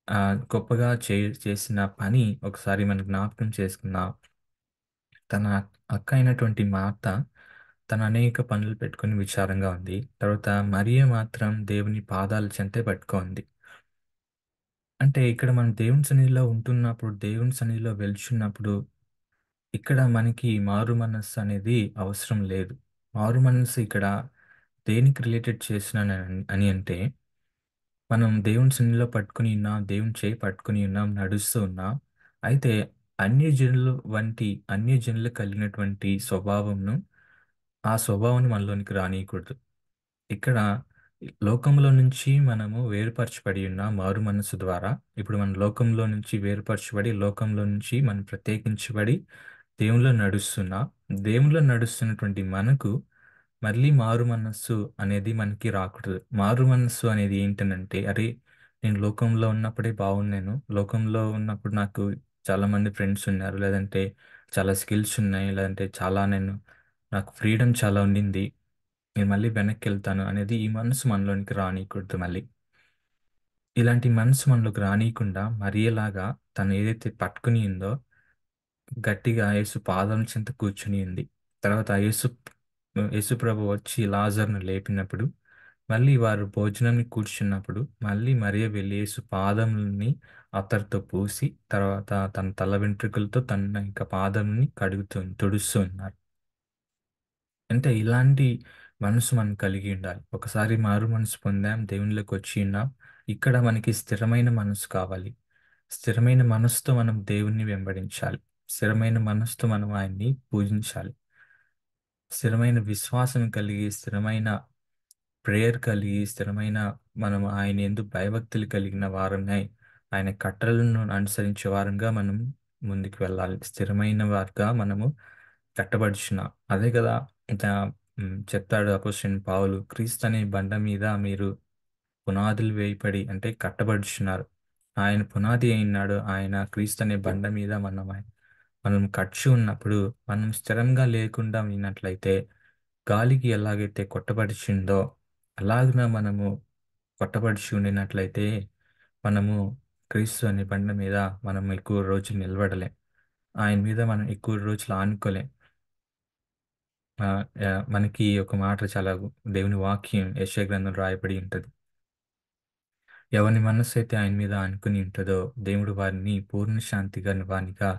ఆ, గొప్పగా చేసిన పని ఒకసారి మనం జ్ఞాపకం చేసుకున్నాం. తన అక్క అయినటువంటి మార్త తన అనేక పనులు పెట్టుకొని విచారంగా ఉంది. తర్వాత మరియ మాత్రం దేవుని పాదాల చెంతే పట్టుకుంది. అంటే ఇక్కడ మనం దేవుని సన్నిధిలో ఉంటున్నప్పుడు, దేవుని సన్నిధిలో వెళ్తున్నప్పుడు, ఇక్కడ మనకి మారు మనస్సు అనేది అవసరం లేదు. మారు మనస్సు ఇక్కడ దేనికి రిలేటెడ్ చేస్తున్నాను అని అంటే, మనం దేవుని సన్నిధిలో పట్టుకుని ఉన్నాం, దేవుని చేయి పట్టుకుని ఉన్నాం, నడుస్తూ ఉన్నాం. అయితే అన్యజనులు కలిగినటువంటి స్వభావంను, ఆ స్వభావాన్ని మనలోనికి రానియకూడదు. ఇక్కడ లోకంలో నుంచి మనము వేరుపరచబడి ఉన్న మారు మనసు ద్వారా, ఇప్పుడు మన లోకంలో నుంచి వేరుపరచబడి, లోకంలో నుంచి మనం ప్రత్యేకించబడి దేవునిలో నడుస్తున్నా, దేవునిలో నడుస్తున్నటువంటి మనకు మళ్ళీ మారు మనస్సు అనేది మనకి రాకూడదు. మారు మనస్సు అనేది ఏంటనంటే, అరే, నేను లోకంలో ఉన్నప్పుడే బాగున్నాను, లోకంలో ఉన్నప్పుడు నాకు చాలా మంది ఫ్రెండ్స్ ఉన్నారు, లేదంటే చాలా స్కిల్స్ ఉన్నాయి, లేదంటే నాకు ఫ్రీడమ్ చాలా ఉండింది, నేను మళ్ళీ వెనక్కి వెళ్తాను అనేది ఈ మనసు మనలోనికి రానియకూడదు. మళ్ళీ ఇలాంటి మనసు మనలోకి రానియకుండా మరియలాగా తను ఏదైతే పట్టుకుని ఉందో గట్టిగా యేసు పాదం చెంత కూర్చుని ఉంది. తర్వాత యేసు ప్రభు వచ్చి లాజర్ను లేపినప్పుడు, మళ్ళీ వారు భోజనానికి కూర్చున్నప్పుడు, మళ్ళీ మరియ వెళ్ళి యేసు పాదములని అత్తరుతో పూసి, తర్వాత తన తల వెంట్రుకలతో తన ఇంకా పాదంని తుడుస్తూ ఉన్నారు. అంటే ఇలాంటి మనసు మనం కలిగి ఉండాలి. ఒకసారి మారు మనసు పొందాం, దేవునిలోకి వచ్చి ఉన్నాం. ఇక్కడ మనకి స్థిరమైన మనసు కావాలి. స్థిరమైన మనసుతో మనం దేవుణ్ణి వెంబడించాలి. స్థిరమైన మనసుతో మనం ఆయన్ని పూజించాలి. స్థిరమైన విశ్వాసం కలిగి, స్థిరమైన ప్రేయర్ కలిగి, స్థిరమైన మనం ఆయన యందు భయభక్తులు కలిగిన వారమై, ఆయన కట్టలను అనుసరించే వారంగా మనం ముందుకు వెళ్ళాలి. స్థిరమైన వారుగా మనము కట్టబడుచున్న అదే కదా. ఇంకా చెప్తాడు అపోస్తలుడైన పౌలు, క్రీస్తు అనే బండ మీద మీరు పునాదులు వేయబడి అంటే కట్టబడుచున్నారు. ఆయన పునాది అయినాడు. ఆయన క్రీస్తు అనే బండ మీద మనం ఖర్చు ఉన్నప్పుడు మనం స్థిరంగా లేకుండా ఉన్నట్లయితే గాలికి ఎలాగైతే కొట్టబడిచిందో అలాగున మనము కొట్టబడిచి ఉండినట్లయితే మనము క్రీస్తు అనే బండ మీద మనం ఎక్కువ రోజులు నిలబడలేం. ఆయన మీద మనం ఎక్కువ రోజులు ఆనుకోలేం. మనకి ఒక మాట చాలా దేవుని వాక్యం యెషయా గ్రంథంలో రాయబడి ఉంటుంది. ఎవని మనస్సు అయితే ఆయన మీద ఆనుకుని ఉంటుందో దేవుడు వారిని పూర్ణ శాంతి గలవానిగా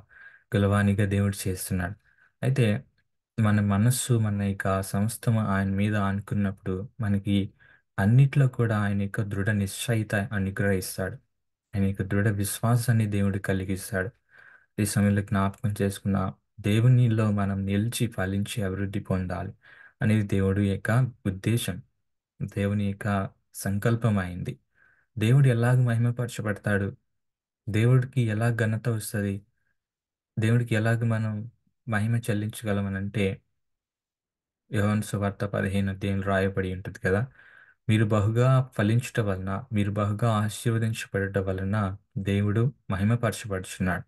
గలవానిగా దేవుడు చేస్తున్నాడు. అయితే మన మనస్సు మన యొక్క సమస్తము ఆయన మీద ఆనుకున్నప్పుడు మనకి అన్నిట్లో కూడా ఆయన యొక్క దృఢ నిశ్చయిత అనుగ్రహిస్తాడు. ఆయన యొక్క దృఢ విశ్వాసాన్ని దేవుడు కలిగిస్తాడు. ఈ సమయంలో జ్ఞాపకం చేసుకున్న దేవునిలో మనం నిలిచి ఫలించి అభివృద్ధి పొందాలి అనేది దేవుడి యొక్క ఉద్దేశం, దేవుని యొక్క సంకల్పం అయింది. దేవుడు ఎలాగ మహిమపరచబడతాడు, దేవుడికి ఎలా ఘనత వస్తుంది, దేవుడికి ఎలాగ మనం మహిమ చెల్లించగలమనంటే యోహాను సువార్త 15 అధ్యాయంలో రాయబడి ఉంటుంది కదా. మీరు బహుగా ఫలించటం వలన, మీరు బహుగా ఆశీర్వదించబడటం వలన దేవుడు మహిమపరచబడుచున్నాడు.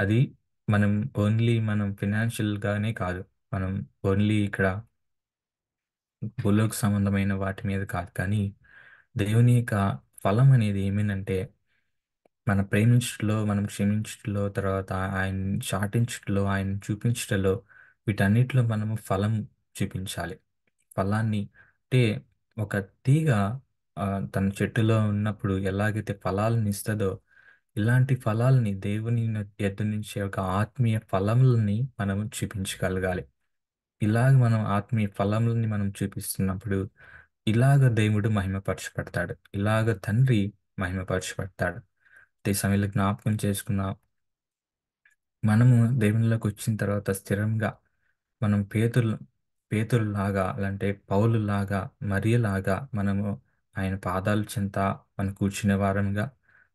అది మనం ఓన్లీ మనం ఫినాన్షియల్గానే కాదు, మనం ఓన్లీ ఇక్కడ భూలోక సంబంధమైన వాటి మీద కాదు, కానీ దేవుని యొక్క ఫలం అనేది ఏమేనంటే మన ప్రేమించుటలో, మనం క్షమించుటలో, తర్వాత ఆయన చాటించుటలో, ఆయన చూపించుటలో, వీటన్నిటిలో మనము ఫలం చూపించాలి. ఫలాన్ని అంటే ఒక తీగ తన చెట్టులో ఉన్నప్పుడు ఎలాగైతే ఫలాలను ఇస్తుందో, ఇలాంటి ఫలాల్ని దేవుని ఎద్ద నుంచి ఒక ఆత్మీయ ఫలములని మనం చూపించగలగాలి. ఇలాగ మనం ఆత్మీయ ఫలములని మనం చూపిస్తున్నప్పుడు ఇలాగ దేవుడు మహిమపరచబడతాడు. ఇలాగ తండ్రి మహిమపరచబడతాడు. ఈ సమయంలో జ్ఞాపకం చేసుకున్న మనము దేవునిలోకి వచ్చిన తర్వాత స్థిరంగా మనం పేతురులాగా అంటే పౌలులాగా మరియలాగా మనము ఆయన పాదాల చెంత మనం కూర్చునే వారంగా,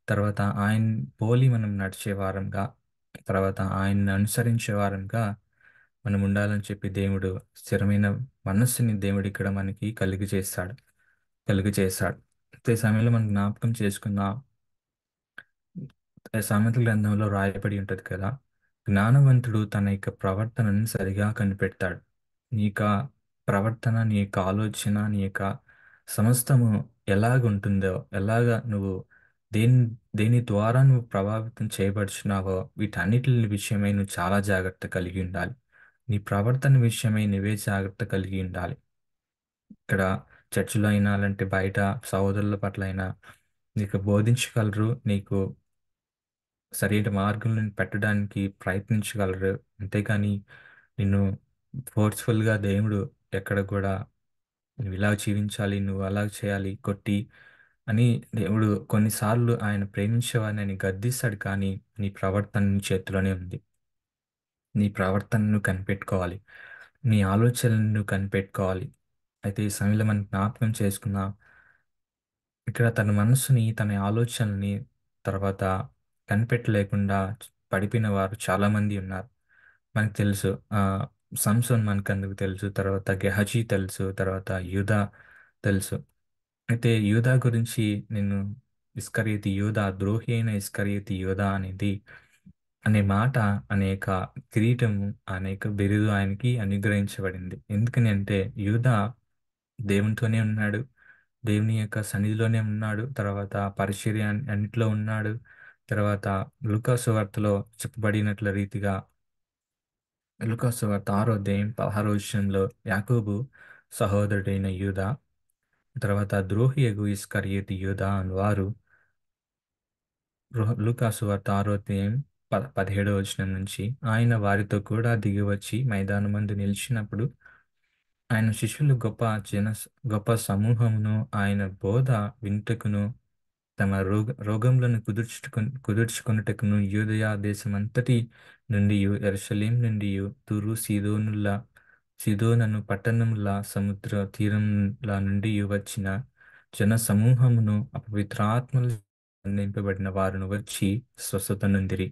తర్వాత ఆయన పోలి మనం నడిచే వారంగా, తర్వాత ఆయన్ని అనుసరించే వారంగా మనం ఉండాలని చెప్పి దేవుడు స్థిరమైన మనస్సుని దేవుడు ఇక్కడ మనకి కలుగు చేస్తాడు. ఈ సమయంలో మనం జ్ఞాపకం చేసుకున్న సామెతల గ్రంథంలో రాయబడి ఉంటుంది కదా. జ్ఞానవంతుడు తన యొక్క ప్రవర్తనను సరిగా కనిపెడతాడు. నీ యొక్క ప్రవర్తన, నీ యొక్క ఆలోచన, నీ యొక్క సమస్తము ఎలాగుంటుందో, ఎలాగ నువ్వు దేని దేని ద్వారా నువ్వు ప్రభావితం చేయబడుచున్నావో వీటన్నిటి విషయమై నువ్వు చాలా జాగ్రత్త కలిగి ఉండాలి. నీ ప్రవర్తన విషయమై నువ్వే జాగ్రత్త కలిగి ఉండాలి. ఇక్కడ చర్చిలో అయినా అలాంటి బయట సహోదరుల పట్ల అయినా నీకు బోధించగలరు, నీకు సరైన మార్గంలో పెట్టడానికి ప్రయత్నించగలరు. అంతేకాని నిన్ను ఫోర్స్ఫుల్గా దేవుడు ఎక్కడ కూడా నువ్వు ఇలా జీవించాలి, నువ్వు అలా చేయాలి, కొట్టి అని దేవుడు కొన్నిసార్లు ఆయన ప్రేమించేవారిని ఆయన గద్దిస్తాడు. కానీ నీ ప్రవర్తన నీ చేతిలోనే ఉంది. నీ ప్రవర్తనను కనిపెట్టుకోవాలి, నీ ఆలోచనలను నువ్వు కనిపెట్టుకోవాలి. అయితే ఈ సమయంలో మనం జ్ఞాపకం చేసుకున్న ఇక్కడ తన మనసుని, తన ఆలోచనల్ని తర్వాత కనిపెట్టలేకుండా పడిపోయిన వారు చాలామంది ఉన్నారు. మనకు తెలుసు. సంసోన్ మనకందుకు తెలుసు, తర్వాత గెహజీ తెలుసు, తర్వాత యూదా తెలుసు. అయితే యూదా గురించి నేను ఇస్కరియోతు యూదా, ద్రోహి అయిన ఇస్కరియోతు యూదా అనే మాట, అనేక కిరీటం, అనేక బిరుదు ఆయనకి అనుగ్రహించబడింది. ఎందుకని అంటే యూదా దేవునితోనే ఉన్నాడు, దేవుని యొక్క సన్నిధిలోనే ఉన్నాడు, తర్వాత పరిచర్య అన్నిట్లో ఉన్నాడు. తర్వాత లూకాసు వార్తలో చెప్పబడినట్ల రీతిగా లూకాసు వార్త 6వ అధ్యాయం 16వ వచనంలో యాకోబు సహోదరుడైన యూదా, తర్వాత ద్రోహియగు ఇస్కరియోతు యూదా అని వారు లూకాసు వార్త 6వ అధ్యాయం 17వ వచనం నుంచి ఆయన వారితో కూడా దిగివచ్చి మైదానమందు నిలిచినప్పుడు ఆయన శిష్యులు గొప్ప సమూహమును ఆయన బోధ వింటకును తమ రోగములను కుదుర్చుకొనుటకును యూదయ దేశమంతటి నుండి యెరూషలేం నుండి తూరు సీదోనను పట్టణముల సముద్ర తీరముల నుండి వచ్చిన జన సమూహమును అపవిత్రాత్మలు నింపబడిన వారును వచ్చి స్వస్థత నొందిరి.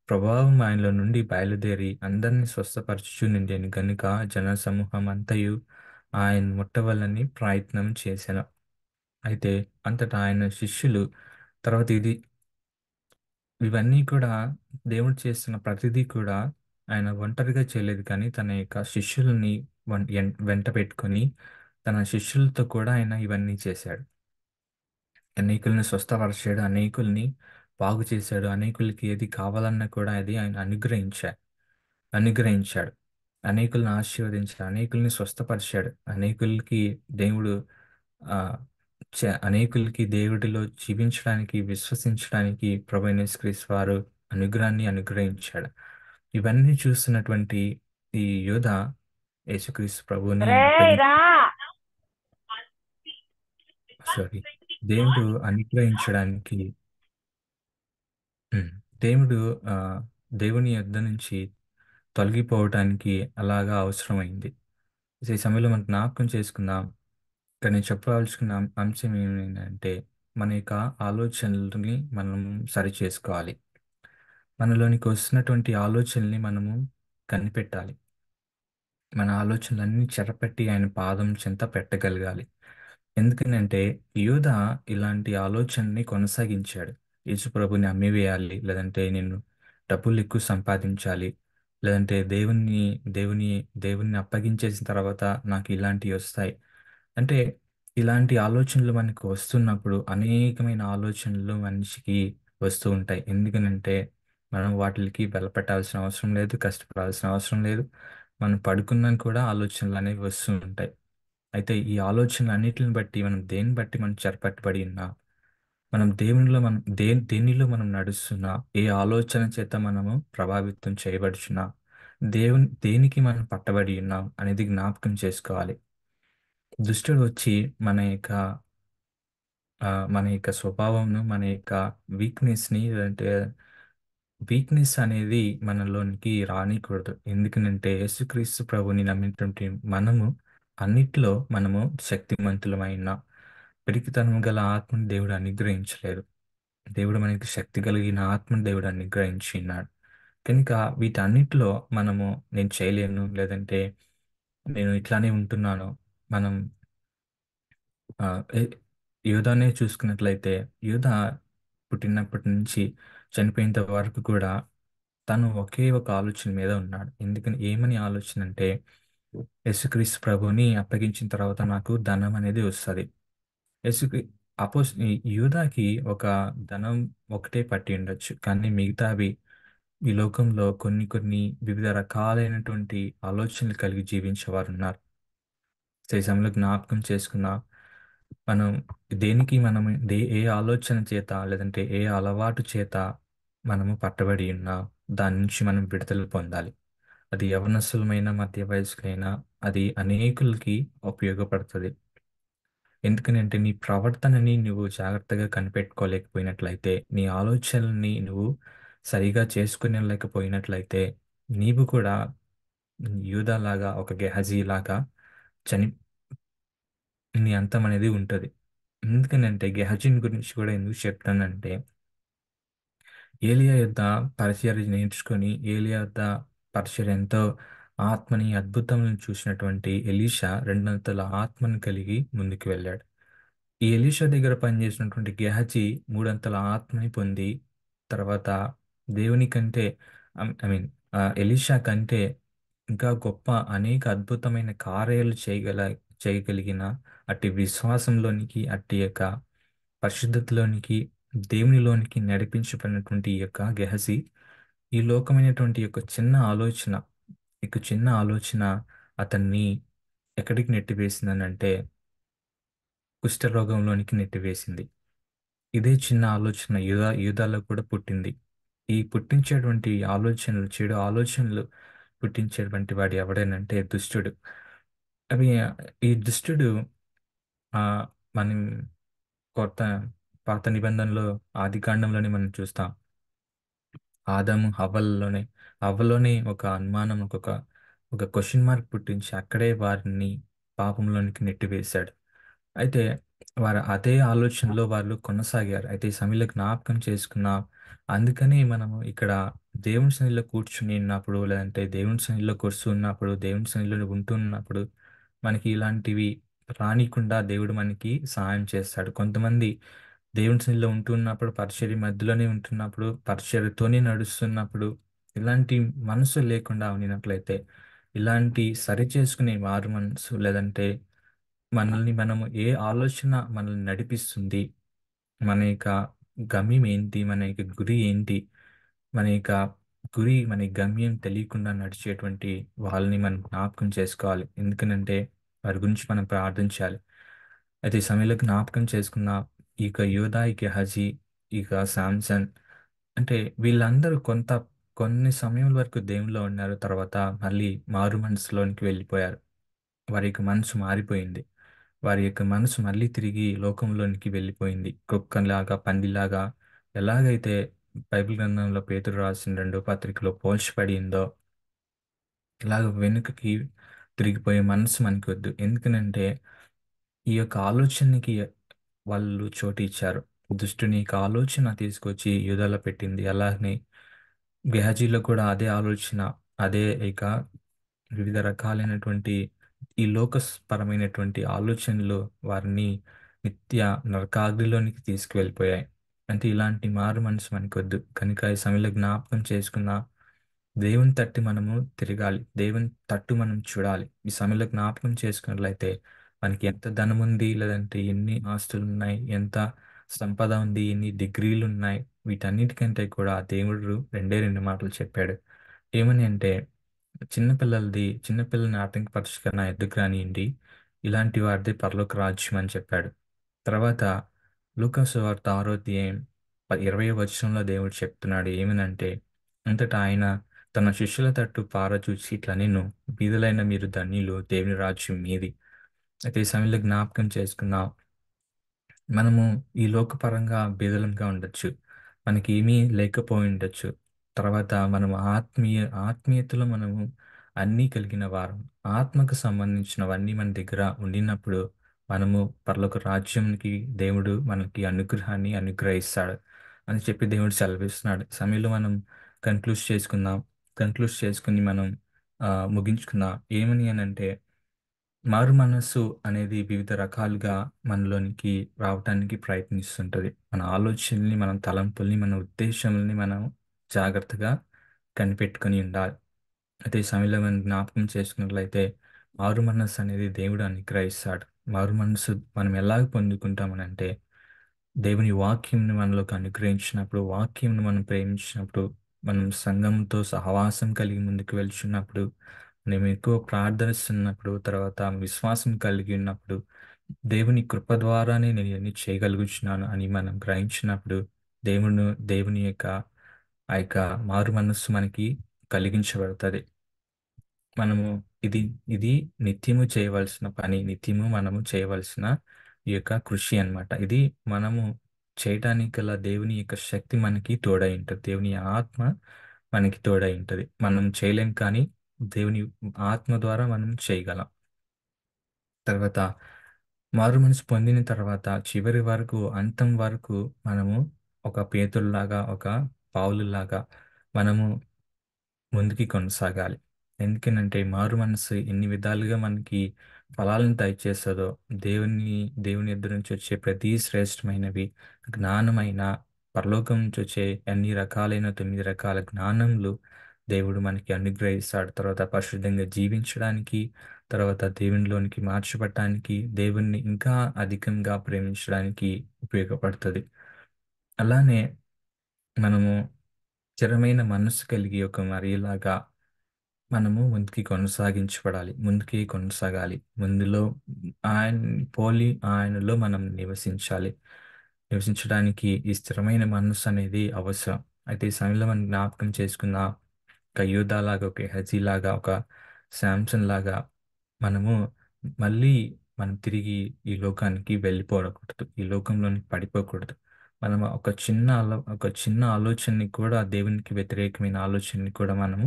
ప్రభావం ఆయనలో నుండి బయలుదేరి అందరినీ స్వస్థపరచుచుండెను గనుక జనసమూహం అంతయు ఆయన ముట్టవలని ప్రయత్నం చేసెను. అయితే అంతటా ఆయన శిష్యులు తర్వాత ఇవన్నీ కూడా దేవుడు చేస్తున్న ప్రతిదీ కూడా ఆయన ఒంటరిగా చేయలేదు కానీ తన యొక్క శిష్యులని వెంట పెట్టుకొని తన శిష్యులతో కూడా ఆయన ఇవన్నీ చేశాడు. అనేకుల్ని స్వస్థపరిచాడు, అనేకుల్ని బాగు చేశాడు, అనేకులకి ఏది కావాలన్నా కూడా అది ఆయన అనుగ్రహించాడు. అనేకుల్ని ఆశీర్వదించాడు, అనేకుల్ని స్వస్థపరిచాడు, అనేకులకి దేవుడు ఆ, అనేకులకి దేవుడిలో జీవించడానికి, విశ్వసించడానికి ప్రభువైన యేసుక్రీస్తు వారు అనుగ్రహాన్ని అనుగ్రహించాడు. ఇవన్నీ చూస్తున్నటువంటి ఈ యోధ యేసుక్రీస్తు ప్రభువుని రేయ్ రా. సారీ, దేవుడు అనుగ్రహించడానికి ఉమ్, దేవుడు ఆ, దేవుని యొద్ద నుంచి తొలగిపోవటానికి అలాగా అవసరమైంది. ఈ సమయంలో మనం జ్ఞాపకం చేసుకుందాం. ఇక్కడ నేను చెప్పవలసిన అంశం ఏమిటంటే మన యొక్క ఆలోచనలని మనం సరి చేసుకోవాలి. మనలోనికి వస్తున్నటువంటి ఆలోచనల్ని మనము కనిపెట్టాలి. మన ఆలోచనలన్నీ చెరపట్టి ఆయన పాదం చెంత పెట్టగలగాలి. ఎందుకనంటే యూదా ఇలాంటి ఆలోచనని కొనసాగించాడు. యేసు ప్రభుని అమ్మివేయాలి, లేదంటే నేను డబ్బులు ఎక్కువ సంపాదించాలి, లేదంటే దేవుని దేవుణ్ణి అప్పగించేసిన తర్వాత నాకు ఇలాంటివి వస్తాయి. అంటే ఇలాంటి ఆలోచనలు మనకు వస్తున్నప్పుడు అనేకమైన ఆలోచనలు మనిషికి వస్తూ ఉంటాయి. ఎందుకనంటే మనం వాటికి బలపెట్టాల్సిన అవసరం లేదు, కష్టపడాల్సిన అవసరం లేదు. మనం పడుకున్నాక కూడా ఆలోచనలు అనేవి వస్తూ ఉంటాయి. అయితే ఈ ఆలోచనలు అన్నిటిని బట్టి మనం దేన్ని బట్టి మనం చెరపట్టబడి ఉన్నా, మనం దేవునిలో మనం దేనిలో మనం నడుస్తున్నా, ఏ ఆలోచన చేత మనము ప్రభావితం చేయబడుచున్నా, దేనికి మనం పట్టబడి ఉన్నాం అనేది జ్ఞాపకం చేసుకోవాలి. దుష్టుడు వచ్చి మన యొక్క మన యొక్క స్వభావంను, మన యొక్క వీక్నెస్ని, లేదంటే వీక్నెస్ అనేది మనలోనికి రానికూడదు. ఎందుకనంటే యేసుక్రీస్తు ప్రభుని నమ్మినటువంటి మనము అన్నిట్లో మనము శక్తిమంతులమైన, పిరికితనం గల ఆత్మని దేవుడు అనుగ్రహించలేదు. దేవుడు మనకి శక్తి కలిగిన ఆత్మని దేవుడు అనుగ్రహించి ఉన్నాడు. కనుక వీటన్నిటిలో మనము నేను చేయలేను, లేదంటే నేను ఇట్లానే ఉంటున్నాను. మనం ఆ, ఏ- యోధానే చూసుకున్నట్లయితే యోధ పుట్టినప్పటి నుంచి చనిపోయేంత వరకు కూడా తను ఒకే ఒక ఆలోచన మీద ఉన్నాడు. ఎందుకని ఏమని ఆలోచన అంటే యేసుక్రీస్తు ప్రభుని అప్పగించిన తర్వాత నాకు ధనం అనేది వస్తుంది. యేసుకి ఈ యూదాకి ఒక ధనం ఒకటే పట్టి ఉండొచ్చు, కానీ మిగతావి ఈ లోకంలో కొన్ని కొన్ని వివిధ రకాలైనటువంటి ఆలోచనలు కలిగి జీవించేవారు ఉన్నారు. ఈ సమయంలో జ్ఞాపకం చేసుకున్న మనం ఏ ఆలోచన చేత, లేదంటే ఏ అలవాటు చేత మనము పట్టబడి ఉన్నా దాని నుంచి మనం విడుదల పొందాలి. అది యవనస్తులమైన, మధ్య వయస్కులైనా అది అనేకులకి ఉపయోగపడుతుంది. ఎందుకనంటే నీ ప్రవర్తనని నువ్వు జాగ్రత్తగా కనిపెట్టుకోలేకపోయినట్లయితే, నీ ఆలోచనల్ని నువ్వు సరిగా చేసుకునేలేకపోయినట్లయితే, నీవు కూడా యూదాలాగా, ఒక గెహజీ లాగా చని నీ అంతం అనేది ఉంటుంది. ఎందుకనంటే గెహజీని గురించి కూడా ఎందుకు చెప్తానంటే, ఏలియా యొద్ద పరిచర్య నేర్చుకొని ఏలియా యొద్ద పరిచర్య ఎంతో ఆత్మని అద్భుతములను చూసినటువంటి ఎలీషా రెండంతల ఆత్మను కలిగి ముందుకు వెళ్ళాడు. ఈ ఎలీషా దగ్గర పనిచేసినటువంటి గెహజీ మూడంతల ఆత్మని పొంది తర్వాత దేవుని కంటే ఐ మీన్ ఎలీషా కంటే ఇంకా గొప్ప అనేక అద్భుతమైన కార్యాలు చేయగలిగిన అట్టి విశ్వాసంలోనికి, అట్టి యొక్క పరిశుద్ధతలోనికి, దేవునిలోనికి నడిపించబడినటువంటి ఈ యొక్క గెహజీ ఈ లోకమైనటువంటి యొక్క చిన్న ఆలోచన అతన్ని ఎక్కడికి నెట్టివేసిందనంటే కుష్ఠరోగంలోనికి నెట్టివేసింది. ఇదే చిన్న ఆలోచన యూదాలో కూడా పుట్టింది. ఈ పుట్టించేటువంటి ఆలోచనలు, చెడు ఆలోచనలు పుట్టించేటువంటి వాడు ఎవడేనంటే దుష్టుడు. అవి ఈ దుష్టుడు ఆ మనం కొత్త పాత నిబంధనలో ఆది కాండంలోనే మనం చూస్తాం. ఆదాము హవ్వలోనే ఒక అనుమానం, ఒక క్వశ్చన్ మార్క్ పుట్టించి అక్కడే వారిని పాపంలోనికి నెట్టివేశాడు. అయితే వారు అదే ఆలోచనలో వాళ్ళు కొనసాగారు. అయితే ఈ సమయంలో జ్ఞాపకం చేసుకున్న అందుకని మనము ఇక్కడ దేవుని సన్నిధిలో కూర్చుని ఉన్నప్పుడు, లేదంటే దేవుని సన్నిధిలో కూర్చున్నప్పుడు, దేవుని సన్నిధిలో ఉంటున్నప్పుడు మనకి ఇలాంటివి రానికుండా దేవుడు మనకి సహాయం చేస్తాడు. కొంతమంది దేవుని సన్నిధిలో ఉంటున్నప్పుడు, పరిచర్య మధ్యలోనే ఉంటున్నప్పుడు, పరిచర్యతోనే నడుస్తున్నప్పుడు ఇలాంటి మనసు లేకుండా ఉండినట్లయితే, ఇలాంటి సరిచేసుకునే మారు మనసు లేదంటే మనల్ని మనము ఏ ఆలోచన మనల్ని నడిపిస్తుంది, మన యొక్క గమ్యం ఏంటి, మన యొక్క గురి ఏంటి, మన యొక్క గురి, మన గమ్యం తెలియకుండా నడిచేటువంటి వాళ్ళని మనం జ్ఞాపకం చేసుకోవాలి. ఎందుకనంటే వారి గురించి మనం ప్రార్థించాలి. అయితే ఈ సమయంలో జ్ఞాపకం చేసుకున్న ఇక యోధా, ఈ గెహజీ, ఇక శాంసన్, అంటే వీళ్ళందరూ కొన్ని సమయం వరకు దేవునిలో ఉన్నారు. తర్వాత మళ్ళీ మారు మనసులోనికి వెళ్ళిపోయారు. వారి యొక్క మనసు మారిపోయింది. వారి యొక్క మనసు మళ్ళీ తిరిగి లోకంలోనికి వెళ్ళిపోయింది. కుక్కలాగా, పందిలాగా, ఎలాగైతే బైబిల్ గ్రంథంలో పేతురు రాసిన రెండో పత్రికలో పోల్చబడిందో, ఇలాగ వెనుకకి తిరిగిపోయే మనసు మనకి వద్దు. ఎందుకనంటే ఈ యొక్క ఆలోచనకి వాళ్ళు చోటు ఇచ్చారు. దుష్టుని యొక్క ఆలోచన తీసుకొచ్చి యూదాలో పెట్టింది. అలాగనే గెహజీలో కూడా అదే ఆలోచన, అదే ఇక వివిధ రకాలైనటువంటి ఈ లోకపరమైనటువంటి ఆలోచనలు వారిని నిత్య నరకాగ్నిలోనికి తీసుకువెళ్ళిపోయాయి. అంటే ఇలాంటి మారు మనసు మనకొద్దు. కనుక ఈ సమయంలో జ్ఞాపకం చేసుకున్న దేవుని తట్టు మనము తిరగాలి. దేవుని తట్టు మనం చూడాలి. ఈ సమయంలో జ్ఞాపకం చేసుకున్నట్లయితే మనకి ఎంత ధనం ఉంది, లేదంటే ఎన్ని ఆస్తులు ఉన్నాయి, ఎంత సంపద ఉంది, ఎన్ని డిగ్రీలు ఉన్నాయి, వీటన్నిటికంటే కూడా దేవుడు రెండే రెండు మాటలు చెప్పాడు. ఏమని అంటే, చిన్నపిల్లల్ని ఆటంకపరచక నా ఎద్దుకు రానియండి, ఇలాంటి వారిది పరలోక రాజ్యం అని చెప్పాడు. తర్వాత లూకాసు వార్త 6వ అధ్యాయం 20వ వచనంలో దేవుడు చెప్తున్నాడు ఏమనంటే, అంతటా ఆయన తన శిష్యుల తట్టు పారచూచి ఇట్లా నేను, బీదలైన మీరు ధన్యులు, దేవుని రాజ్యం మీది. అయితే ఈ సమయంలో జ్ఞాపకం చేసుకున్న మనము ఈ లోకపరంగా బీదలంగా ఉండొచ్చు. మనకి ఏమీ లేకపోయి ఉండొచ్చు. తర్వాత మనం ఆత్మీయతలో మనము అన్నీ కలిగిన వారం. ఆత్మకు సంబంధించినవన్నీ మన దగ్గర ఉండినప్పుడు మనము పరలోక రాజ్యంకి దేవుడు మనకి అనుగ్రహాన్ని అనుగ్రహిస్తాడు అని చెప్పి దేవుడు సెలవిస్తున్నాడు. ఈ సమయంలో మనం కన్క్లూడ్ చేసుకుందాం. కన్క్లూడ్ చేసుకుని మనం ముగించుకుందాం. ఏమని అనంటే, మారు మనస్సు అనేది వివిధ రకాలుగా మనలోనికి రావటానికి ప్రయత్నిస్తుంటుంది. మన ఆలోచనల్ని, మన తలంపుల్ని, మన ఉద్దేశాలని మనం జాగ్రత్తగా కనిపెట్టుకొని ఉండాలి. అయితే ఈ సమయంలో మనం జ్ఞాపకం చేసుకున్నట్లయితే మారు మనస్సు అనేది దేవుడు అనుగ్రహిస్తాడు. మారు మనస్సు మనం ఎలాగ పొందుకుంటామనంటే, దేవుని వాక్యంని మనలోకి అనుగ్రహించినప్పుడు, వాక్యంని మనం ప్రేమించినప్పుడు, మనం సంఘంతో సహవాసం కలిగి ముందుకు వెళ్తున్నప్పుడు, మేము ఎక్కువ ప్రార్థనిస్తున్నప్పుడు, తర్వాత విశ్వాసం కలిగి ఉన్నప్పుడు, దేవుని కృప ద్వారానే నేను ఇవన్నీ చేయగలుగుతున్నాను అని మనం గ్రహించినప్పుడు, దేవుని యొక్క ఆ యొక్క మారు మనస్సు మనకి కలిగించబడుతుంది. మనము ఇది ఇది నిత్యము చేయవలసిన పని, నిత్యము మనము చేయవలసిన ఈ యొక్క కృషి అన్నమాట. ఇది మనము చేయటానికి గల దేవుని యొక్క శక్తి మనకి తోడై ఉంటుంది. దేవుని ఆత్మ మనకి తోడై ఉంటుంది. మనం చేయలేం, కానీ దేవుని ఆత్మ ద్వారా మనం చేయగలం. తర్వాత మారు మనసు పొందిన తర్వాత చివరి వరకు, అంతం వరకు మనము ఒక పేతురులాగా, ఒక పావులులాగా మనము ముందుకి కొనసాగాలి. ఎందుకనంటే మారు మనసు ఎన్ని విధాలుగా మనకి ఫలాలను దయచేస్తుందో, దేవుని ఎదురు నుంచి వచ్చే ప్రతి శ్రేష్టమైనవి జ్ఞానమైన, పరలోకం నుంచి వచ్చే అన్ని రకాలైన 9 రకాల జ్ఞానములు దేవుడు మనకి అనుగ్రహిస్తాడు. తర్వాత పరిశుద్ధంగా జీవించడానికి, తర్వాత దేవునిలోనికి మార్చబడటానికి, దేవుణ్ణి ఇంకా అధికంగా ప్రేమించడానికి ఉపయోగపడుతుంది. అలానే మనము స్థిరమైన మనస్సు కలిగి ఒక మరియలాగా మనము ముందుకి కొనసాగించబడాలి. ముందుకి కొనసాగాలి. ముందులో ఆయన పోలి ఆయనలో మనం నివసించాలి. నివసించడానికి ఈ స్థిరమైన మనస్సు అనేది అవసరం. అయితే ఈ సమయంలో మనం జ్ఞాపకం చేసుకున్న ఒక యోధా లాగా, ఒక గెహజీ లాగా, ఒక శాంసన్ లాగా మనము మళ్ళీ మనం తిరిగి ఈ లోకానికి వెళ్ళిపోకూడదు. ఈ లోకంలోనికి పడిపోకూడదు. మనం ఒక చిన్న ఆలోచనని కూడా, దేవునికి వ్యతిరేకమైన ఆలోచనని కూడా మనము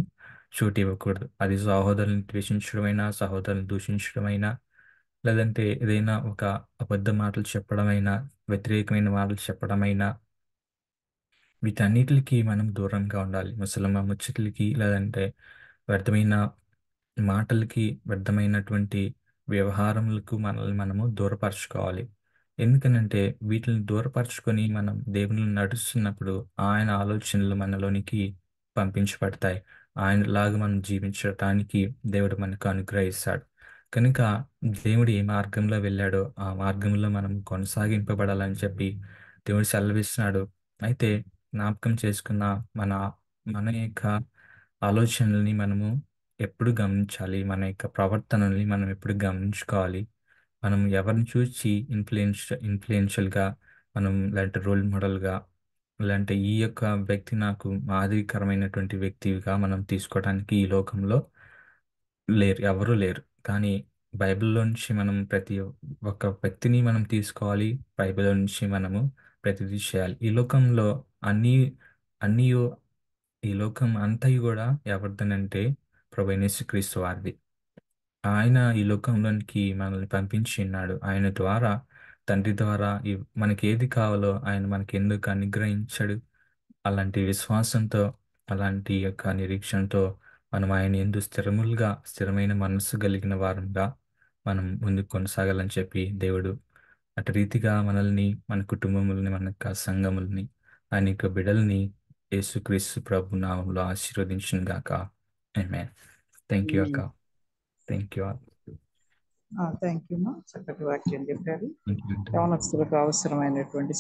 చోటు ఇవ్వకూడదు. అది సహోదరుని ద్వేషించడమైనా, సహోదరుని దూషించడమైనా, లేదంటే ఏదైనా ఒక అబద్ధ మాటలు చెప్పడమైనా, వ్యతిరేకమైన మాటలు చెప్పడమైనా, వీటన్నిటికి మనం దూరంగా ఉండాలి. ముసలమ్మ ముచ్చట్లకి, లేదంటే వ్యర్థమైన మాటలకి, వ్యర్థమైనటువంటి వ్యవహారములకు మనల్ని మనము దూరపరచుకోవాలి. ఎందుకనంటే వీటిని దూరపరచుకొని మనం దేవుని నడుస్తున్నప్పుడు ఆయన ఆలోచనలు మనలోనికి పంపించబడతాయి. ఆయనలాగా మనం జీవించటానికి దేవుడు మనకు అనుగ్రహిస్తాడు. కనుక దేవుడు ఏ మార్గంలో వెళ్ళాడో ఆ మార్గంలో మనం కొనసాగింపబడాలని చెప్పి దేవుడు సెలవిస్తున్నాడు. అయితే జ్ఞాపకం చేసుకున్న మన మన యొక్క ఆలోచనల్ని మనము ఎప్పుడు గమనించాలి. మన యొక్క ప్రవర్తనల్ని మనం ఎప్పుడు గమనించుకోవాలి. మనం ఎవరిని చూసి ఇన్‌ఫ్లుయెన్షియల్‌గా మనం లేదంటే రోల్ మోడల్‌గా లేదంటే ఈ యొక్క వ్యక్తి నాకు మాదిరికరమైనటువంటి వ్యక్తిగా మనం తీసుకోవడానికి ఈ లోకంలో లేరు. ఎవరు లేరు. కానీ బైబిల్‌లో నుంచి మనం ప్రతి ఒక్క వ్యక్తిని మనం తీసుకోవాలి. బైబిల్‌లో నుంచి మనము ప్రతిదీ చేయాలి. ఈ లోకంలో అన్నీ అన్నీయు ఈ లోకం అంతయు గూడా ఎవరిదనంటే ప్రభువైన యేసుక్రీస్తు వారిది. ఆయన ఈ లోకంలోనికి మనల్ని పంపించియున్నాడు. ఆయన ద్వారా తండ్రి ద్వారా మనకేది కావాలో ఆయన మనకెందుకు అనుగ్రహించాడు. అలాంటి విశ్వాసంతో, అలాంటి యొక్క నిరీక్షణతో మనం ఆయన యందు స్థిరమైన మనస్సు కలిగిన వారంగా మనం ముందుకు కొనసాగాలని చెప్పి దేవుడు అటు రీతిగా మనల్ని, మన కుటుంబములని, మన యొక్క సంఘములని, ఆయన యొక్క బిడ్డలని యేసుక్రీస్తు ప్రభు నామములో ఆశీర్వదించును గాక. ఆమేన్. థాంక్ యూ అక్క. Thank you all. Thank you మా చక్కటి వాక్యం చెప్పారు. Thank you. యవనస్తులకు అవసరమైనటువంటి